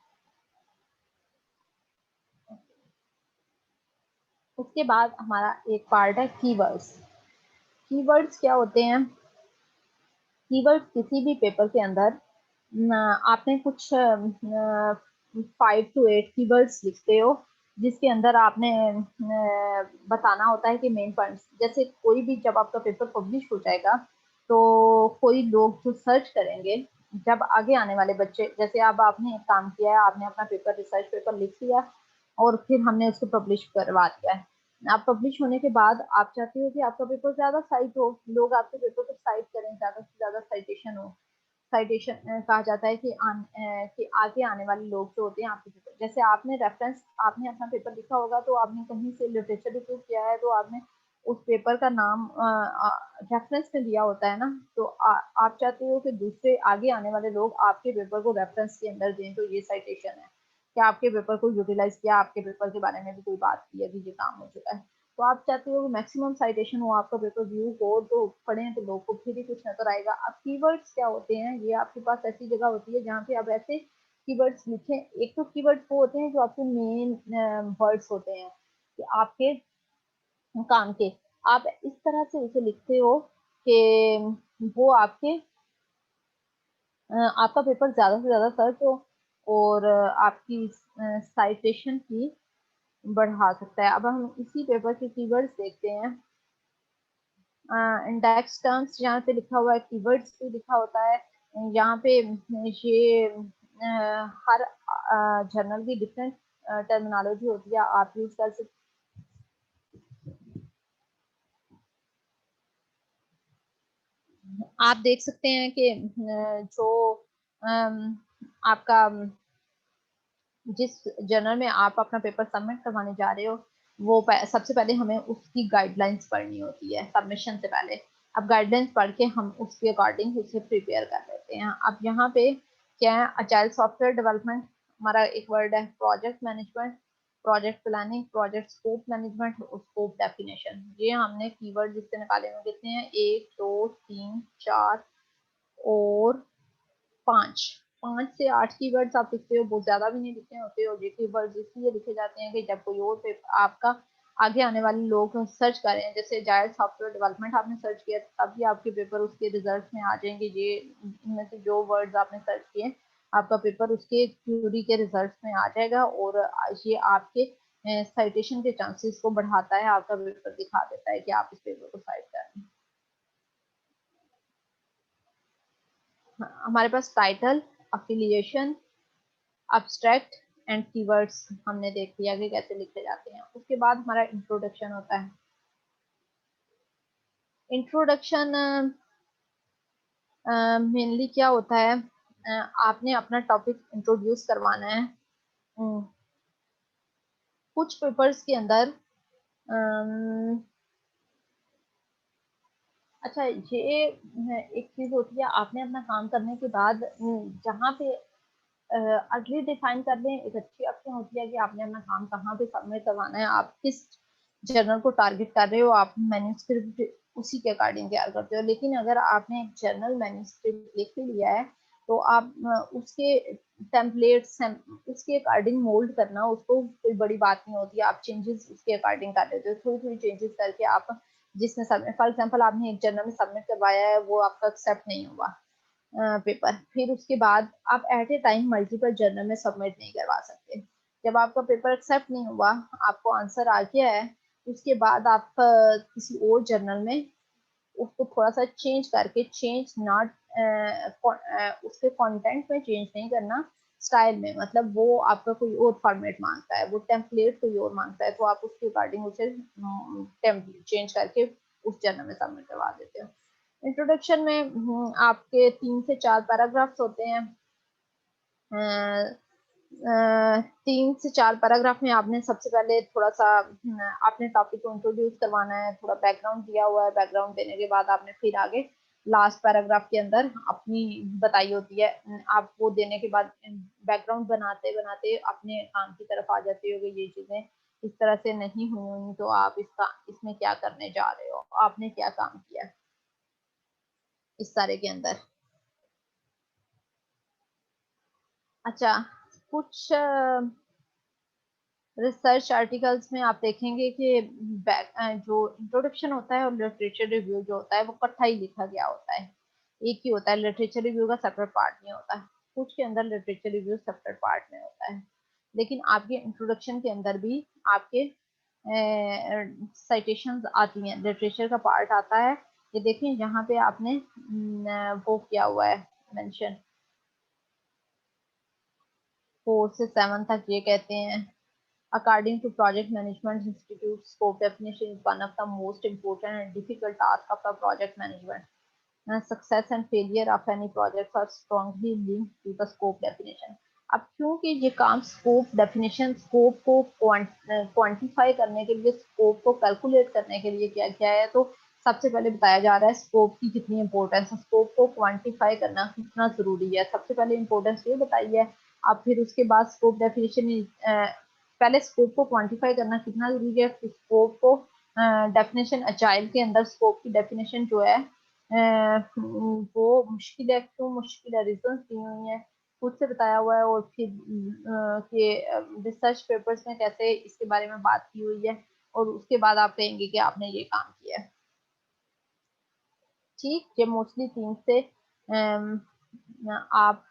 उसके बाद हमारा एक पार्ट है कीवर्ड्स। कीवर्ड्स क्या होते हैं? कीवर्ड किसी भी पेपर के अंदर आपने कुछ 5 to 8 कीवर्ड्स लिखते हो, जिसके अंदर आपने बताना होता है कि मेन पॉइंट्स। जैसे कोई भी, जब आपका पेपर पब्लिश हो जाएगा तो कोई लोग जो सर्च करेंगे, जब आगे आने वाले बच्चे, जैसे अब आपने एक काम किया है, आपने अपना पेपर, रिसर्च पेपर लिख दिया और फिर हमने उसको पब्लिश करवा दिया है। आप पब्लिश होने के बाद आप चाहते हो कि आपका पेपर ज्यादा साइट हो, लोग आपके पेपर को साइट करें, ज्यादा से ज्यादा साइटेशन हो। साइटेशन कहा जाता है कि आगे आने वाले लोग जो होते हैं आपके पेपर, जैसे आपने रेफरेंस, आपने अपना पेपर लिखा होगा तो आपने कहीं से लिटरेचर रिव्यू किया है, तो आपने उस पेपर का नाम रेफरेंस में दिया होता है ना, तो आप चाहते हो कि दूसरे आगे आने वाले लोग आपके पेपर को रेफरेंस के अंदर दें, तो ये साइटेशन है कि आपके पेपर को यूटिलाइज किया, आपके पेपर के बारे में भी कोई बात की है कि ये काम हो चुका है। तो आप चाहते हो कि मैक्सिमम साइटेशन हो, आपका पेपर व्यू हो, तो पढ़ें तो लोग को फिर ही कुछ नजर आएगा। अब कीवर्ड्स क्या होते हैं? ये आपके पास ऐसी जगह होती है जहाँ पे आप ऐसे कीवर्ड्स लिखें। एक तो कीवर्ड्स वो होते हैं जो आपके मेन वर्ड्स होते हैं कि आपके काम के, आप इस तरह से उसे लिखते हो कि वो आपका पेपर ज्यादा से ज्यादा सर्च हो और आपकी साइटेशन की बढ़ा सकता है। अब हम इसी पेपर के कीवर्ड्स देखते हैं। इंडेक्स टर्म्स यहाँ पे लिखा हुआ है, कीवर्ड्स भी लिखा होता है यहाँ पे। ये हर जर्नल की डिफरेंट टर्मिनोलॉजी होती है, आप यूज कर सकते। आप देख सकते हैं कि जो आपका जिस जर्नल में आप अपना पेपर सबमिट करवाने जा रहे हो, वो सबसे पहले हमें उसकी गाइडलाइंस पढ़नी होती है सबमिशन से पहले। अब गाइडलाइंस पढ़ के हम उसके अकॉर्डिंग उसे प्रिपेयर कर लेते हैं। अब यहाँ पे क्या है, अजाइल सॉफ्टवेयर डेवलपमेंट, हमारा एक वर्ड है, project management, project planning, project scope management और स्कोप डेफिनेशन। ये हमने कीवर्ड जिससे निकाले हुए कितने हैं, 1 2 3 4 और 5 से 8 कीवर्ड्स आप लिखते हो, बहुत ज्यादा भी नहीं लिखते होते। और ये कीवर्ड्स इसलिए लिखे जाते हैं कि जब कोई और पेपर आपका आगे आने वाले लोग सर्च करें, जैसे जायद सॉफ्टवेयर डेवलपमेंट आपने सर्च किया तभी आपके पेपर उसके रिजल्ट में आ जाएंगे। ये इनमें से जो वर्ड्स आपने सर्च किए आपका पेपर उसके क्यूरी के रिजल्ट में आ जाएगा, और ये आपके साइटेशन के चांसेस को बढ़ाता है, आपका पेपर दिखा देता है कि आप इस पेपर को साइट कर रहे हैं। हमारे पास title, affiliation, abstract and keywords हमने देख लिया कि कैसे लिखे जाते हैं। उसके बाद हमारा इंट्रोडक्शन होता है। इंट्रोडक्शन मेनली क्या होता है, आपने अपना टॉपिक इंट्रोड्यूस करवाना है। कुछ पेपर्स के अंदर अच्छा, ये एक चीज होती है, आपने अपना काम करने के बाद जहाँ पे अर्ली डिफाइन कर लें, एक अच्छी ऑप्शन होती है कि आपने अपना काम कहाँ पे सबमिट करवाना है, आप किस जर्नल को टारगेट कर रहे हो, आप मैन्यूस्क्रिप्ट उसी के अकॉर्डिंग तैयार करते हो। लेकिन अगर आपने एक जर्नल मैन्यूस्क्रिप्ट लिख लिया है तो आप उसके टेम्पलेट्स उसके अकॉर्डिंग मोल्ड करना उसको कोई बड़ी बात नहीं होती, आप चेंजेस उसके अकॉर्डिंग कर लेते हो, थोड़ी थोड़ी चेंजेस करके आप जिसमें सबमिट, फॉर एग्जांपल आपने एक जर्नल में सबमिट करवाया है, वो आपका एक्सेप्ट नहीं हुआ पेपर, फिर उसके बाद आप at a time multiple journal में सबमिट नहीं करवा सकते। जब आपका पेपर एक्सेप्ट नहीं हुआ, आपको आंसर आ गया है, उसके बाद आप किसी और जर्नल में उसको थोड़ा सा चेंज करके, चेंज नॉट उसके कंटेंट में चेंज नहीं करना, स्टाइल में, मतलब वो आपका कोई और फॉर्मेट मांगता है, वो टेम्पलेट कोई और मांगता है, तो आप उसके अकॉर्डिंग उसे टेम्पलेट चेंज करके उस जर्नल में सबमिट करवा देते हो। इंट्रोडक्शन में आपके 3 से 4 पैराग्राफ्स होते हैं। 3 से 4 पैराग्राफ में आपने सबसे पहले थोड़ा सा आपने टॉपिक को इंट्रोड्यूस करवाना है, थोड़ा बैकग्राउंड दिया हुआ है, बैकग्राउंड देने के बाद आपने फिर आगे लास्ट पैराग्राफ के अंदर अपनी बताई होती है। आप वो देने के बाद बैकग्राउंड बनाते बनाते अपने काम की तरफ आ जाते हो कि ये चीजें इस तरह से नहीं हुई, तो आप इसमें क्या करने जा रहे हो, आपने क्या काम किया इस सारे के अंदर। अच्छा, कुछ रिसर्च आर्टिकल्स में आप देखेंगे कि जो इंट्रोडक्शन होता है और लिटरेचर रिव्यू जो होता है वो इकट्ठा ही लिखा गया होता है, एक ही होता है, लिटरेचर रिव्यू का सेपरेट पार्ट नहीं होता। कुछ के अंदर लिटरेचर रिव्यू सेपरेट पार्ट में होता है, लेकिन आपके इंट्रोडक्शन के अंदर भी आपके साइटेशंस आती हैं, लिटरेचर का पार्ट आता है। ये देखें यहाँ पे आपने वो किया हुआ है मेंशन, 4 से 7 तक ये कहते हैं, according to project management institute, scope definition is one of the most important and difficult tasks of the project management. Success and failure of any project are strongly linked to the scope definition. अब क्योंकि ये काम scope definition, scope को quantify करने के लिए, scope को calculate करने के लिए क्या किया है, तो सबसे पहले बताया जा रहा है स्कोप की कितनी इंपॉर्टेंस है, स्कोप को क्वांटिफाई करना कितना जरूरी है, सबसे पहले इंपॉर्टेंस ये बताई है। अब फिर उसके बाद स्कोप डेफिनेशन, पहले स्कोप को क्वांटिफाई करना कितना जरूरी है, स्कोप को डेफिनेशन अजाइल के अंदर स्कोप की डेफिनेशन जो है वो मुश्किल है, क्यों मुश्किल है, रीजन दी हुई है, खुद से बताया हुआ है, और फिर कि रिसर्च पेपर्स में कैसे इसके बारे में बात की हुई है, और उसके बाद आप कहेंगे कि आपने ये काम किया है। ठीक, ये मोस्टली 3 से आप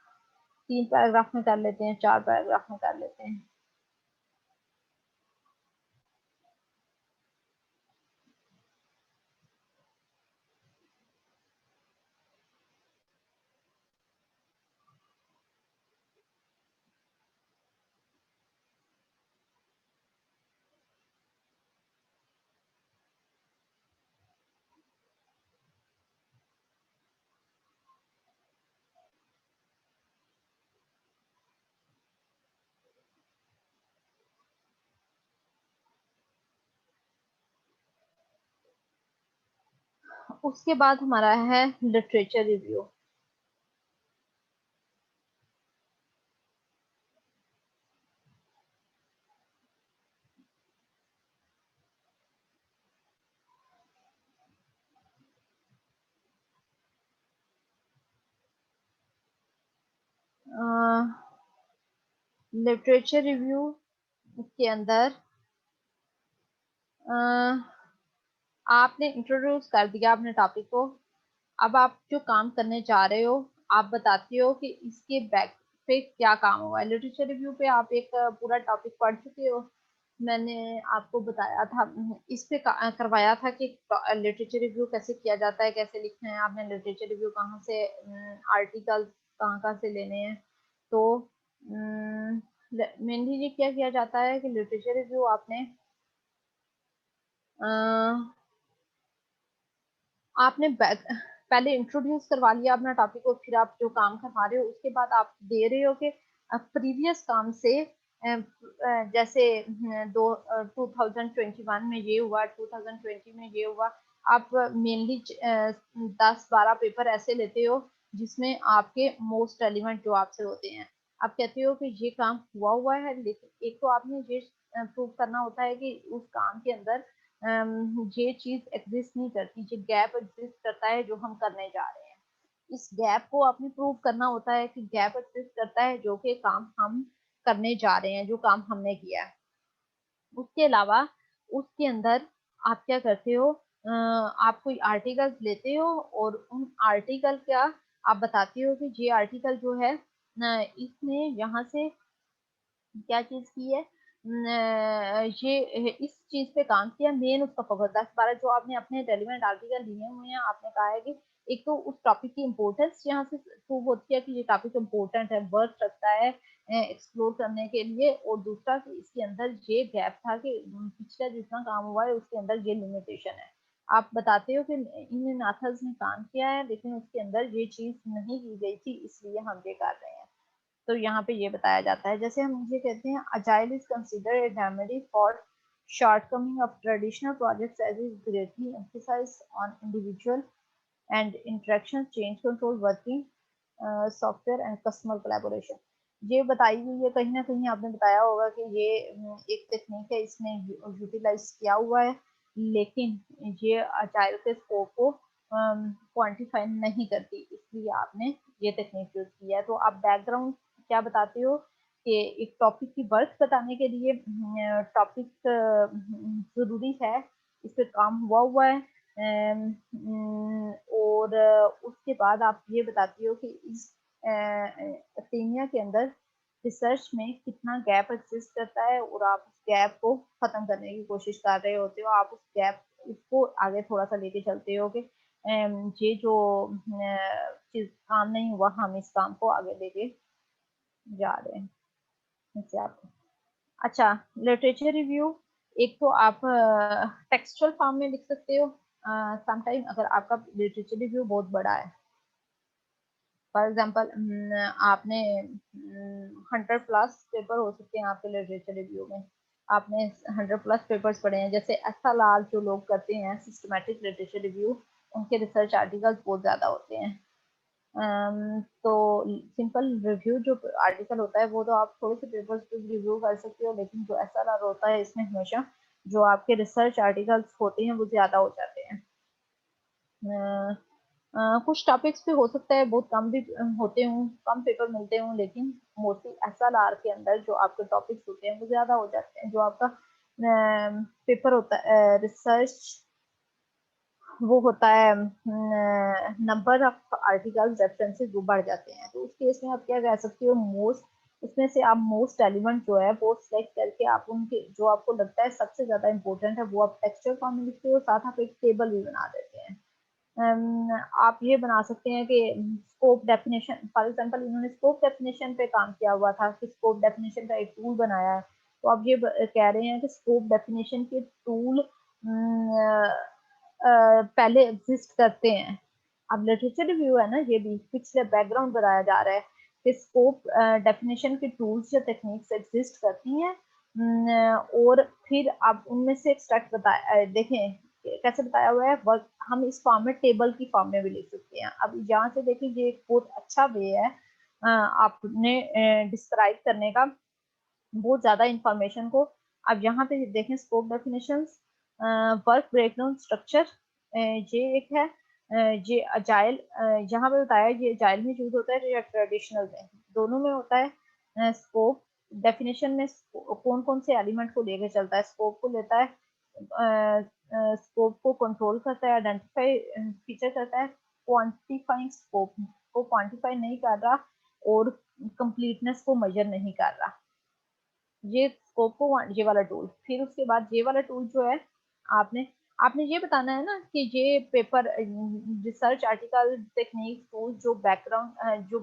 3 पैराग्राफ में कर लेते हैं, 4 पैराग्राफ में कर लेते हैं। उसके बाद हमारा है लिटरेचर रिव्यू। लिटरेचर रिव्यू के अंदर आपने इंट्रोड्यूस कर दिया अपने टॉपिक को। अब आप जो काम करने जा रहे हो, आप बताते हो कि इसके बैक पे क्या काम हुआ है। लिटरेचर रिव्यू पे आप एक पूरा टॉपिक पढ़ चुके हो। मैंने आपको बताया था, इस पे करवाया था कि लिटरेचर रिव्यू कैसे किया जाता है, कैसे लिखना है। आपने लिटरेचर रिव्यू कहाँ से, आर्टिकल कहाँ कहाँ से लेने हैं। तो मेनली ये क्या किया जाता है कि लिटरेचर रिव्यू आपने आपने पहले इंट्रोड्यूस करवा लिया अपना टॉपिक को, फिर आप जो काम करवा रहे हो उसके बाद आप दे रहे हो कि प्रीवियस काम से जैसे 2021 में ये हुआ, 2020 में ये हुआ। आप मेनली 10-12 पेपर ऐसे लेते हो जिसमें आपके मोस्ट रेलिवेंट जो आपसे होते हैं। आप कहते हो कि ये काम हुआ हुआ है, लेकिन एक तो आपने ये प्रूव करना होता है कि उस काम के अंदर ये चीज एग्जिस्ट नहीं करती, ये गैप एग्जिस्ट करता है जो हम करने जा रहे हैं। इस गैप को आपने प्रूव करना होता है कि गैप एग्जिस्ट करता है जो कि काम हम करने जा रहे हैं, जो काम हमने किया है। उसके अलावा उसके अंदर आप क्या करते हो, आप कोई आर्टिकल लेते हो और उन आर्टिकल का आप बताते हो कि ये आर्टिकल जो है इसने यहाँ से क्या चीज की है, ये इस चीज पे काम किया। मेन उसका फोकस 10-12 जो आपने अपने रेलिवेंट आर्टिकल लिए हुए हैं, आपने कहा है कि एक तो उस टॉपिक की इम्पोर्टेंस यहाँ से प्रूव होती है कि ये टॉपिक इम्पोर्टेंट है, वर्थ रखता है एक्सप्लोर करने के लिए। और दूसरा कि इसके अंदर ये गैप था कि पिछला जितना काम हुआ है उसके अंदर ये लिमिटेशन है। आप बताते हो कि इन ऑथर्स ने काम किया है लेकिन उसके अंदर ये चीज नहीं की गई थी, इसलिए हम ये कर रहे हैं। तो यहाँ पे ये बताया जाता है। जैसे हम ये कहते हैं, agile is considered a remedy for shortcoming of traditional projects as is greatly emphasise on individual and interaction, change control, working software and customer collaboration. ये बताई हुई है, कहीं ना कहीं आपने बताया होगा कि ये एक टेक्निक है, इसमें यूटिलाइज किया हुआ है, लेकिन ये अजाइल के स्कोप को क्वांटिफाई नहीं करती, इसलिए आपने ये टेक्निक यूज की है। तो आप बैकग्राउंड क्या बताते हो कि एक टॉपिक की वर्थ बताने के लिए टॉपिक जरूरी है, इस पे काम हुआ है। और उसके बाद आप ये बताती हो कि इस एनीमिया के अंदर रिसर्च में कितना गैप एग्जिस्ट करता है और आप उस गैप को खत्म करने की कोशिश कर रहे होते हो। आप उस गैप इसको आगे थोड़ा सा लेके चलते हो कि ये जो चीज काम नहीं हुआ, हम इस काम को आगे लेके जा रहे हैं इससे आपको। अच्छा, लिटरेचर रिव्यू एक तो आप टेक्सचुअल फॉर्म में लिख सकते हो। समटाइम अगर आपका लिटरेचर रिव्यू बहुत बड़ा है, फॉर एग्जांपल आपने 100+ पेपर हो सकते हैं आपके लिटरेचर रिव्यू में। आपने 100+ पेपर्स पढ़े हैं, जैसे SLR जो लोग करते हैं सिस्टमैटिक लिटरेचर रिव्यू, उनके रिसर्च आर्टिकल्स बहुत ज्यादा होते हैं। तो सिंपल रिव्यू जो आर्टिकल होता है वो तो आप थोड़े से पेपर्स पे रिव्यू कर सकते हो, लेकिन जो SLR होता है इसमें हमेशा जो आपके रिसर्च आर्टिकल्स होते हैं वो ज्यादा हो जाते हैं। कुछ टॉपिक्स पे हो सकता है बहुत कम भी होते हों, कम पेपर मिलते हों, लेकिन मोस्टली SLR के अंदर जो आपके टॉपिक्स होते हैं वो ज्यादा हो जाते हैं। जो आपका पेपर होता है रिसर्च, वो होता है नंबर ऑफ आर्टिकल्स रेफरेंसेस वो बढ़ जाते हैं। तो उस केस में आप क्या कह सकते हो, मोस्ट उसमें से आप मोस्ट एलिमेंट जो है वो सिलेक्ट करके आप उनके जो आपको लगता है सबसे ज्यादा इंपॉर्टेंट है वो आप टेक्सचर फॉर्म में लिखते हो, साथ आप एक टेबल भी बना देते हैं। आप ये बना सकते हैं कि स्कोप डेफिनेशन, फॉर एग्जांपल इन्होंने स्कोप डेफिनेशन पे काम किया हुआ था कि स्कोप डेफिनेशन का एक टूल बनाया है। तो आप ये कह रहे हैं कि स्कोप डेफिनेशन के टूल पहले एग्जिस्ट करते हैं। अब लिटरेचर रिव्यू है ना, ये भी पिछले बैकग्राउंड बताया जा रहा है कि स्कोप डेफिनेशन के टूल्स या टेक्निक्स एग्जिस्ट करती हैं। और फिर आप उनमें से एक्सट्रैक्ट देखें कैसे बताया हुआ है, वर्क हम इस फॉर्म में टेबल की फॉर्म में भी लिख सकते हैं। अब यहाँ से देखिए ये एक बहुत अच्छा वे है आपने डिस्क्राइब करने का बहुत ज्यादा इंफॉर्मेशन को। अब यहाँ पे देखें scope definitions, work breakdown structure, ये एक है ये अजाइल, यहाँ पे बताया ये अजाइल में यूज होता है या ट्रेडिशनल में, दोनों में होता है स्कोप। डेफिनेशन में कौन कौन से एलिमेंट को लेकर चलता है, स्कोप को लेता है, स्कोप को कंट्रोल करता है, आइडेंटिफाई फीचर करता है, क्वांटिफाइंग स्कोप को क्वांटिफाई नहीं कर रहा और कंप्लीटनेस को मेजर नहीं कर रहा। ये स्कोप को ये वाला टूल। फिर उसके बाद ये वाला टूल जो है, आपने आपने ये बताना है ना कि ये paper research article technique tool जो बैकग्राउंड जो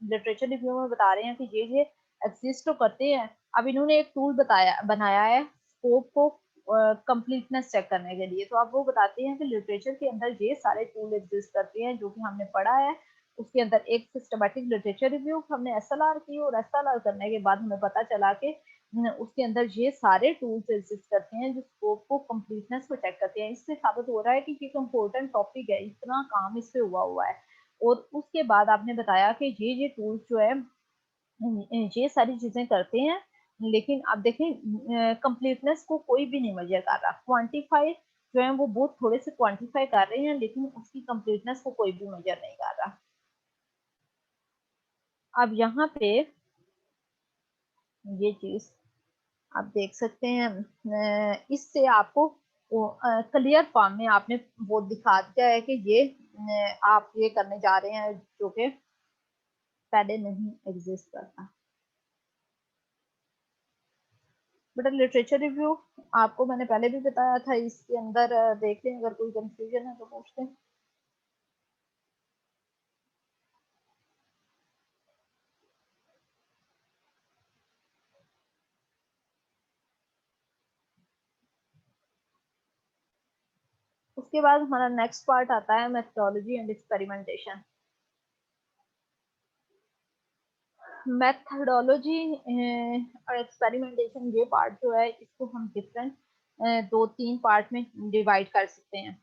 लिटरेचर रिव्यू में बता रहे हैं कि ये एग्जिस्ट तो करते हैं। अब इन्होंने एक टूल बनाया है स्कोप को कंप्लीटनेस चेक करने के लिए। तो आप वो बताते हैं कि लिटरेचर के अंदर ये सारे टूल एग्जिस्ट करते हैं जो कि हमने पढ़ा है। उसके अंदर एक सिस्टमैटिक लिटरेचर रिव्यू हमने एसएलआर की, और एसएलआर करने के बाद हमें पता चला कि उसके अंदर ये सारे टूल्स एग्जिस्ट करते हैं जो स्कोप को कंप्लीटनेस को चेक करते हैं। इससे साबित हो रहा है कि ये इम्पोर्टेंट टॉपिक है, इतना काम इस पे हुआ है। और उसके बाद आपने बताया कि ये टूल्स जो है ये सारी चीजें करते हैं, लेकिन आप देखें कंप्लीटनेस को कोई भी नहीं मेजर कर रहा। क्वांटिफाई जो है वो बहुत थोड़े से क्वांटिफाई कर रहे हैं, लेकिन उसकी कंप्लीटनेस को कोई भी मेजर नहीं कर रहा। अब यहाँ पे ये चीज आप देख सकते हैं, इससे आपको क्लियर फॉर्म में आपने वो दिखा दिया है कि ये आप ये करने जा रहे हैं जो कि पहले नहीं एग्जिस्ट करता। बेटा लिटरेचर रिव्यू आपको मैंने पहले भी बताया था, इसके अंदर देख लें, अगर कोई कंफ्यूजन है तो पूछते हैं। उसके बाद हमारा नेक्स्ट पार्ट आता है मेथोडोलॉजी एंड एक्सपेरिमेंटेशन। मेथोडोलॉजी और एक्सपेरिमेंटेशन ये पार्ट जो है इसको हम डिफरेंट 2-3 पार्ट में डिवाइड कर सकते हैं।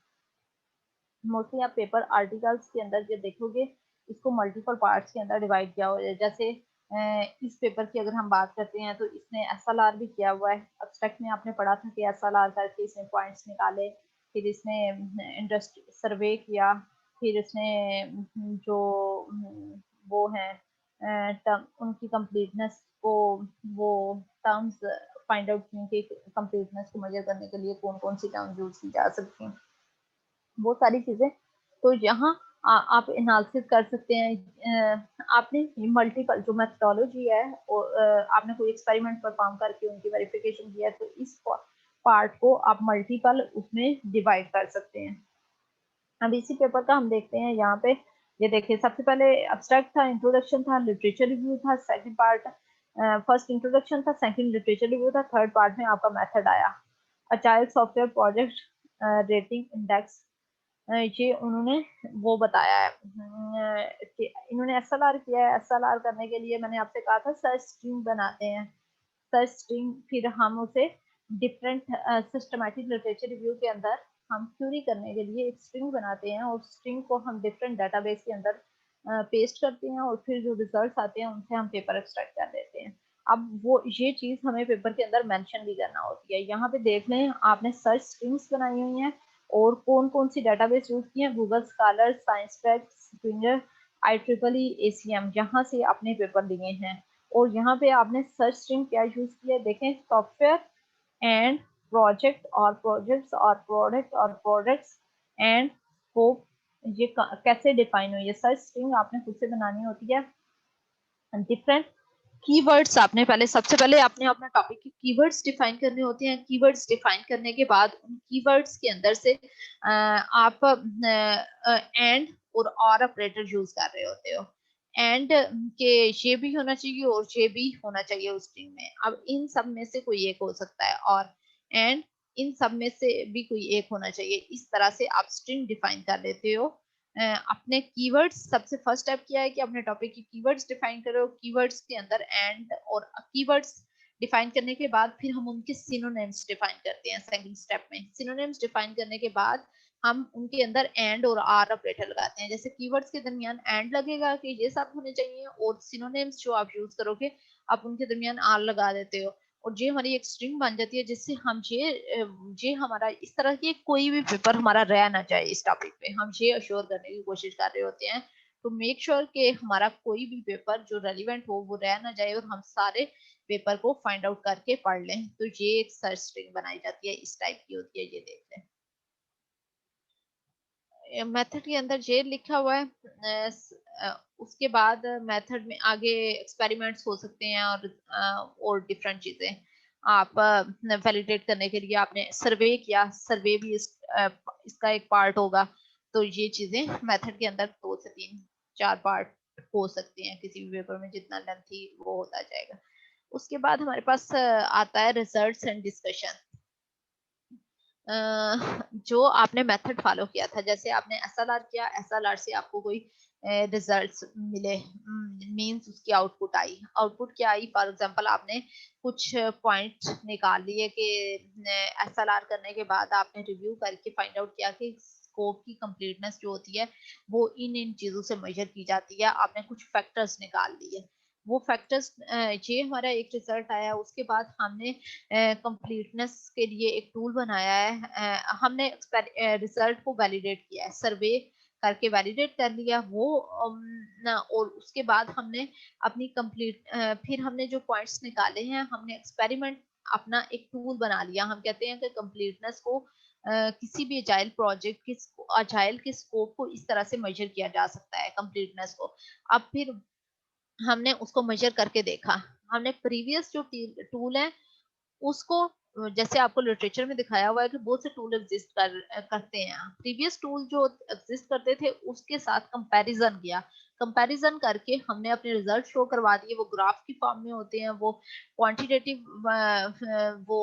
मोस्टली आप पेपर आर्टिकल्स के अंदर जो देखोगे इसको मल्टीपल पार्ट्स के अंदर डिवाइड किया हुआ है। जैसे इस पेपर की अगर हम बात करते हैं तो इसने एसएलआर भी किया हुआ है। एब्स्ट्रैक्ट में आपने पढ़ा था कि एसएलआर करके इसने पॉइंट्स निकाले, फिर इसने इंडस्ट्री सर्वे किया, फिर इसने जो वो है उनकी कंप्लीटनेस को वो टर्म्स फाइंड आउट की कि कंप्लीटनेस को मेजर करने के लिए कौन कौन सी टर्म्स यूज की जा सकती हैं, वो सारी चीजें। तो यहाँ आप एनालिसिस कर सकते हैं। आपने मल्टीपल जो मेथोडोलॉजी है आपने कोई एक्सपेरिमेंट परफॉर्म करके उनकी वेरिफिकेशन किया, तो इस पार्ट को आप मल्टीपल उसमें डिवाइड कर सकते हैं। अब इसी पेपर का हम देखते हैं यहाँ पे। ये देखिए सबसे पहले एब्स्ट्रैक्ट था, इंट्रोडक्शन था, लिटरेचर रिव्यू था, सेकंड पार्ट फर्स्ट इंट्रोडक्शन था, सेकंड लिटरेचर रिव्यू था, थर्ड पार्ट में आपका मेथड आया। अचाइल सॉफ्टवेयर प्रोजेक्ट रेटिंग इंडेक्स, ये उन्होंने वो बताया है कि इन्होंने एसएलआर किया है। एसएलआर करने के लिए मैंने आपसे कहा था सर्च स्ट्रिंग बनाते हैं, सर्च स्ट्रिंग फिर हम उसे डिफरेंट सिस्टमैटिक लिटरेचर रिव्यू के अंदर हम क्यूरी करने के लिए एक स्ट्रिंग बनाते हैं, और स्ट्रिंग को हम डिफरेंट डाटाबेस के अंदर पेस्ट करते हैं, और फिर जो रिजल्ट्स आते हैं उनसे हम पेपर एक्सट्रैक्ट कर देते हैं। अब वो ये चीज हमें पेपर के अंदर मेंशन भी करना होती है। यहाँ पे देख लें आपने सर्च स्ट्रिंग्स बनाई हुई हैं और कौन कौन सी डाटाबेस यूज की है, Google Scholar, science track, Springer, IEEE, ACM, जहाँ से आपने पेपर लिए हैं। और यहाँ पे आपने सर्च स्ट्रिंग क्या यूज किया, देखें सॉफ्टवेयर एंड प्रोजेक्ट और प्रोजेक्ट्स और प्रोडक्ट और प्रोडक्ट्स एंड स्कोप, ये कैसे डिफाइन हुई है। सर्च स्ट्रिंग आपने खुद से बनानी होती है। डिफरेंट कीवर्ड्स आपने पहले सबसे पहले आपने अपना टॉपिक के कीवर्ड्स डिफाइन करने होते हैं। कीवर्ड्स डिफाइन करने के बाद उन कीवर्ड्स के अंदर से आप एंड और ऑपरेटर यूज कर रहे होते हो। एंड के ये भी होना चाहिए और ये भी होना चाहिए उस स्ट्रिंग में। अब इन सब में से कोई एक हो सकता है, और एंड इन सब में से भी कोई एक होना चाहिए। इस तरह से आप स्ट्रिंग डिफाइन कर लेते हो। अपने कीवर्ड्स सबसे फर्स्ट स्टेप किया है कि अपने टॉपिक की कीवर्ड्स डिफाइन करो। कीवर्ड्स के अंदर एंड और कीवर्ड्स डिफाइन करने के बाद फिर हम उनके सिनोनिम्स डिफाइन करते हैं। सेकंड स्टेप में सिनोनिम्स डिफाइन करने के बाद हम उनके अंदर एंड और आर ऑपरेटर लगाते हैं। जैसे कीवर्ड्स के दरमियान एंड लगेगा कि ये सब होने चाहिए, और सिनोनिम्स जो आप यूज करोगे आप उनके दरमियान आर लगा देते हो, और ये हमारी एक स्ट्रिंग बन जाती है जिससे हम ये हमारा इस तरह की कोई भी पेपर हमारा रह ना जाए। इस टॉपिक पे हम ये अश्योर करने की कोशिश कर रहे होते हैं। टू मेक श्योर कि हमारा कोई भी पेपर जो रेलिवेंट हो वो रह ना जाए और हम सारे पेपर को फाइंड आउट करके पढ़ लें। तो ये एक सर्च स्ट्रिंग बनाई जाती है, इस टाइप की होती है, ये देख लें। मेथड के अंदर ये लिखा हुआ है। उसके बाद मेथड में आगे एक्सपेरिमेंट्स हो सकते हैं और डिफरेंट चीजें आप वैलिडेट करने के लिए आपने सर्वे किया, सर्वे भी इसका एक पार्ट होगा। तो ये चीजें मेथड के अंदर 2 से 3-4 पार्ट हो सकते हैं किसी भी पेपर में, जितना लेंथी वो होता जाएगा। उसके बाद हमारे पास आता है रिजल्ट्स एंड डिस्कशन। जो आपने मेथड फॉलो किया था, जैसे आपने एसएलआर किया, एसएलआर से आपको कोई रिजल्ट्स मिले, मींस उसकी आउटपुट आई। आउटपुट क्या आई? फॉर एग्जांपल आपने कुछ पॉइंट निकाल लिए कि एसएलआर करने के बाद आपने रिव्यू करके फाइंड आउट किया कि स्कोप की कंप्लीटनेस जो होती है वो इन चीजों से मेजर की जाती है। आपने कुछ फैक्टर्स निकाल लिए, वो फैक्टर्स, ये हमारा एक रिजल्ट आया। उसके बाद हमने कंप्लीटनेस के लिए एक टूल बनाया है। हमने रिजल्ट को वैलिडेट किया है, सर्वे करके वैलिडेट कर लिया वो। और उसके बाद हमने अपनी फिर हमने जो पॉइंट्स निकाले हैं, हमने एक्सपेरिमेंट अपना एक टूल बना लिया। हम कहते हैं कि कंप्लीटनेस को किसी भी अजाइल प्रोजेक्ट की अजाइल के स्कोप को इस तरह से मेजर किया जा सकता है कंप्लीटनेस को। अब फिर हमने उसको मेजर करके देखा। हमने प्रीवियस जो टूल है उसको, जैसे आपको लिटरेचर में दिखाया हुआ है कि बहुत से टूल एग्जिस्ट करते हैं, प्रीवियस टूल जो एग्जिस्ट करते थे उसके साथ कंपैरिजन किया। कंपैरिजन करके हमने अपने रिजल्ट शो करवा दिए। वो ग्राफ की फॉर्म में होते हैं, वो क्वांटिटेटिव, वो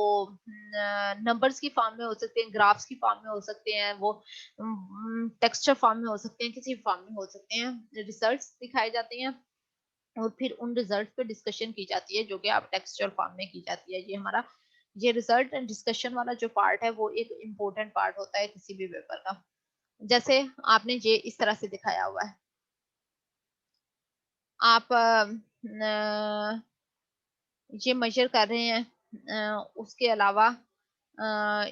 नंबर्स की फॉर्म में हो सकते हैं, ग्राफ्स की फॉर्म में हो सकते हैं, वो टेक्सचर फॉर्म में हो सकते हैं, किसी फॉर्म में हो सकते हैं। रिजल्ट्स दिखाए जाते हैं और फिर उन रिजल्ट पे डिस्कशन की जाती है, जो कि आप टेक्सचर फॉर्म में की जाती है। ये हमारा ये रिजल्ट एंड डिस्कशन वाला जो पार्ट है वो एक इम्पोर्टेंट पार्ट होता है किसी भी पेपर का। जैसे आपने ये इस तरह से दिखाया हुआ है, आप ये मेजर कर रहे हैं। उसके अलावा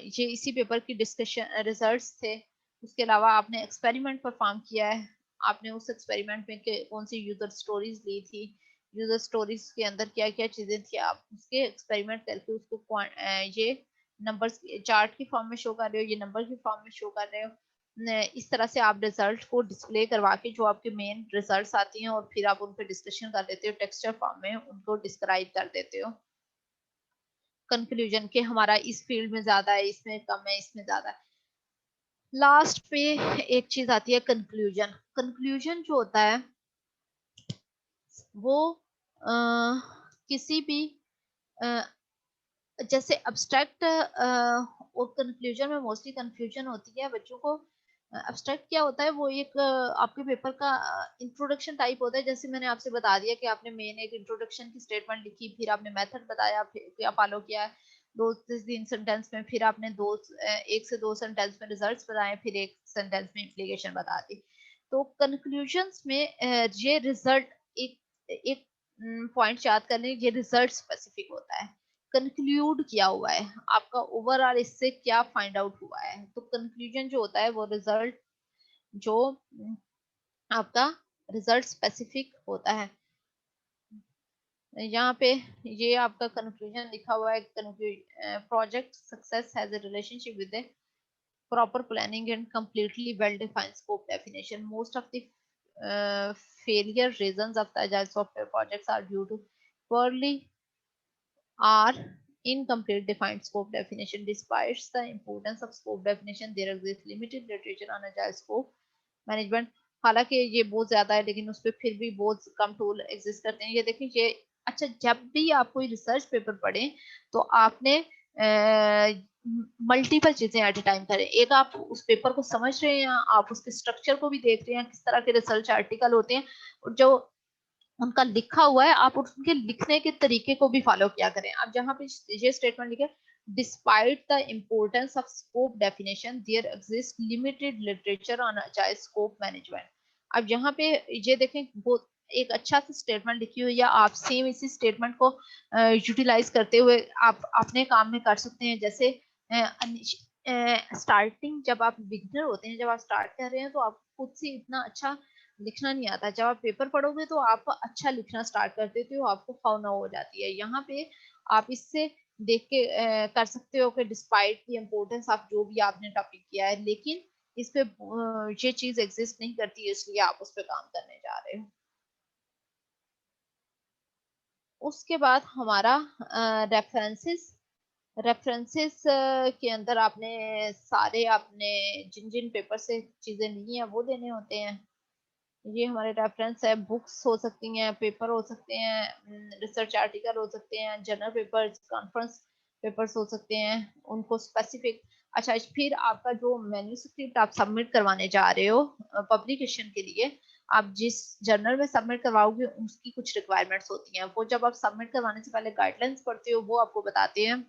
ये इसी पेपर की डिस्कशन रिजल्ट्स थे। उसके अलावा आपने एक्सपेरिमेंट परफॉर्म किया है। आपने उस एक्सपेरिमेंट में कौन सी यूजर स्टोरीज ली थी, यूजर स्टोरीज के अंदर क्या क्या चीजें थी, आप उसके एक्सपेरिमेंट करके उसको ये नंबर्स चार्ट की फॉर्म में शो कर रहे हो, ये नंबर की फॉर्म में शो कर रहे हो। इस तरह से आप रिजल्ट को डिस्प्ले करवा के जो आपके मेन रिजल्ट्स आती हैं और फिर आप उन पर डिस्कशन कर देते हो, टेक्सचर फॉर्म में उनको डिस्क्राइब कर देते हो। कंक्लूजन के हमारा इस फील्ड में ज्यादा है, इसमें कम है, इसमें ज्यादा है। लास्ट पे एक चीज आती है कंक्लूजन। कंक्लूजन जो होता है वो किसी भी जैसे अब्स्ट्रैक्ट और कंक्लूजन में मोस्टली कंफ्यूजन होती है बच्चों को। अब्स्ट्रैक्ट क्या होता है? वो एक आपके पेपर का इंट्रोडक्शन टाइप होता है। जैसे मैंने आपसे बता दिया कि आपने मेन एक इंट्रोडक्शन की स्टेटमेंट लिखी, फिर आपने मेथड बताया, फिर क्या फॉलो किया है 2-3 सेंटेंस में, फिर आपने 1 से 2 सेंटेंस में रिजल्ट्स बताए, फिर 1 सेंटेंस में इम्प्लीकेशन बता दी। तो कंक्लूजन्स में ये रिजल्ट एक एक पॉइंट याद कर लें, ये रिजल्ट स्पेसिफिक होता है, कंक्लूड किया हुआ है, आपका ओवरऑल इससे क्या फाइंड आउट हुआ है। तो कंक्लूजन जो होता है वो रिजल्ट जो आपका रिजल्ट स्पेसिफिक होता है। यहाँ पे ये आपका कंक्लूजन लिखा हुआ है, project success has a relationship with the proper planning and completely well defined scope definition. Most of the failure reasons of the agile software projects are due to poorly or incomplete defined scope definition. Despite the importance of scope definition, there exists limited literature on agile scope management. हालांकि ये बहुत ज्यादा है लेकिन उस पर फिर भी बहुत कम टूल एग्जिस्ट करते हैं। ये देखिए ये अच्छा, जब भी आप कोई रिसर्च पेपर पढ़ें तो आपने मल्टीपल चीजें एट ए टाइम करें। एक, आप उस पेपर को समझ रहे हैं, आप उसके स्ट्रक्चर को भी देख रहे हैं, किस तरह के रिसर्च आर्टिकल होते हैं, और जो उनका लिखा हुआ है आप उनके लिखने के तरीके को भी फॉलो किया करें। अब जहाँ पे ये स्टेटमेंट लिखे, despite the importance of scope definition there exist limited literature on agile scope management. अब यहाँ पे ये देखें, बहुत एक अच्छा सा स्टेटमेंट लिखी हुई है, आप सेम इसी स्टेटमेंट को यूटिलाइज करते हुए आप अपने काम में कर सकते हैं। जैसे स्टार्टिंग, जब आप बिगिनर होते हैं, जब आप स्टार्ट कर रहे हैं तो आप खुद से इतना अच्छा लिखना नहीं आता। जब आप पेपर पढ़ोगे तो आप अच्छा लिखना स्टार्ट कर देते हो, आपको फाउना हो जाती है। यहाँ पे आप इससे देख के कर सकते हो कि डिस्पाइट द इम्पोर्टेंस ऑफ जो भी आपने टॉपिक किया है, लेकिन इस पे ये चीज एग्जिस्ट नहीं करती है, इसलिए आप उस पे काम करने जा रहे हो। उसके बाद हमारा रेफरेंसेस। रेफरेंसेस के अंदर आपने सारे आपने जिन जिन पेपर से चीजें ली हैं वो देने होते हैं। ये हमारे रेफरेंस है, बुक्स हो सकती हैं, पेपर हो सकते हैं, रिसर्च आर्टिकल हो सकते हैं, जर्नल पेपर्स, कॉन्फ्रेंस पेपर्स हो सकते हैं, उनको स्पेसिफिक। अच्छा, फिर आपका जो मैन्युस्क्रिप्ट आप सबमिट करवाने जा रहे हो पब्लिकेशन के लिए, आप जिस जर्नल में सबमिट करवाओगे उसकी कुछ रिक्वायरमेंट्स होती हैं। वो जब आप सबमिट करवाने से पहले गाइडलाइंस पढ़ते हो, वो आपको बताते हैं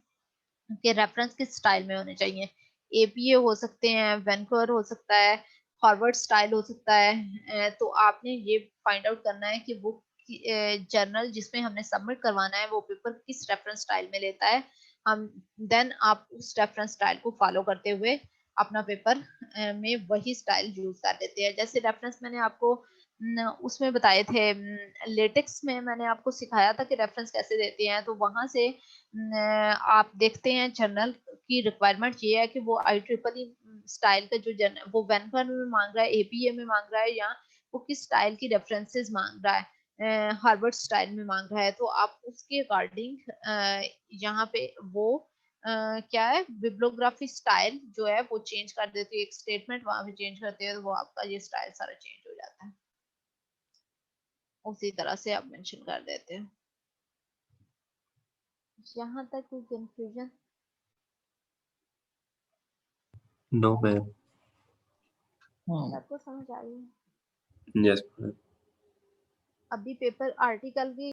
कि रेफरेंस किस स्टाइल में होने चाहिए। एपीए हो सकते हैं, वैनकूवर हो सकता है, फॉरवर्ड स्टाइल हो सकता है। तो आपने ये फाइंड आउट करना है कि वो जर्नल जिसमें हमने सबमिट करवाना है वो पेपर किस रेफरेंस स्टाइल में लेता है। हम देन आप उस रेफरेंस स्टाइल को फॉलो करते हुए अपना पेपर में वही स्टाइल यूज कर लेते हैं। जैसे रेफरेंस मैंने आपको उसमें बताए थे, लेटेक्स में मैंने आपको सिखाया था कि रेफरेंस कैसे देते हैं। तो वहां से आप देखते हैं जर्नल की रिक्वायरमेंट ये है कि वो IEEE स्टाइल का जो जर्नल वो वैनकूवर में मांग रहा है, एपीए में मांग रहा है, या वो किस स्टाइल की रेफरेंसेस मांग रहा है, हार्वर्ड स्टाइल में मांग रहा है। तो आप उसके अकॉर्डिंग यहाँ पे वो क्या है, बिब्लियोग्राफी स्टाइल जो है वो चेंज कर देते हैं। एक स्टेटमेंट वहां पे चेंज करते हैं तो वो आपका ये स्टाइल सारा चेंज हो जाता है। उसी तरह से आप मेंशन कर देते हैं। यहाँ तक कोई कंफ्यूजन? No, ma'am. सबको समझ आ रही है? Yes, ma'am. अभी पेपर आर्टिकल की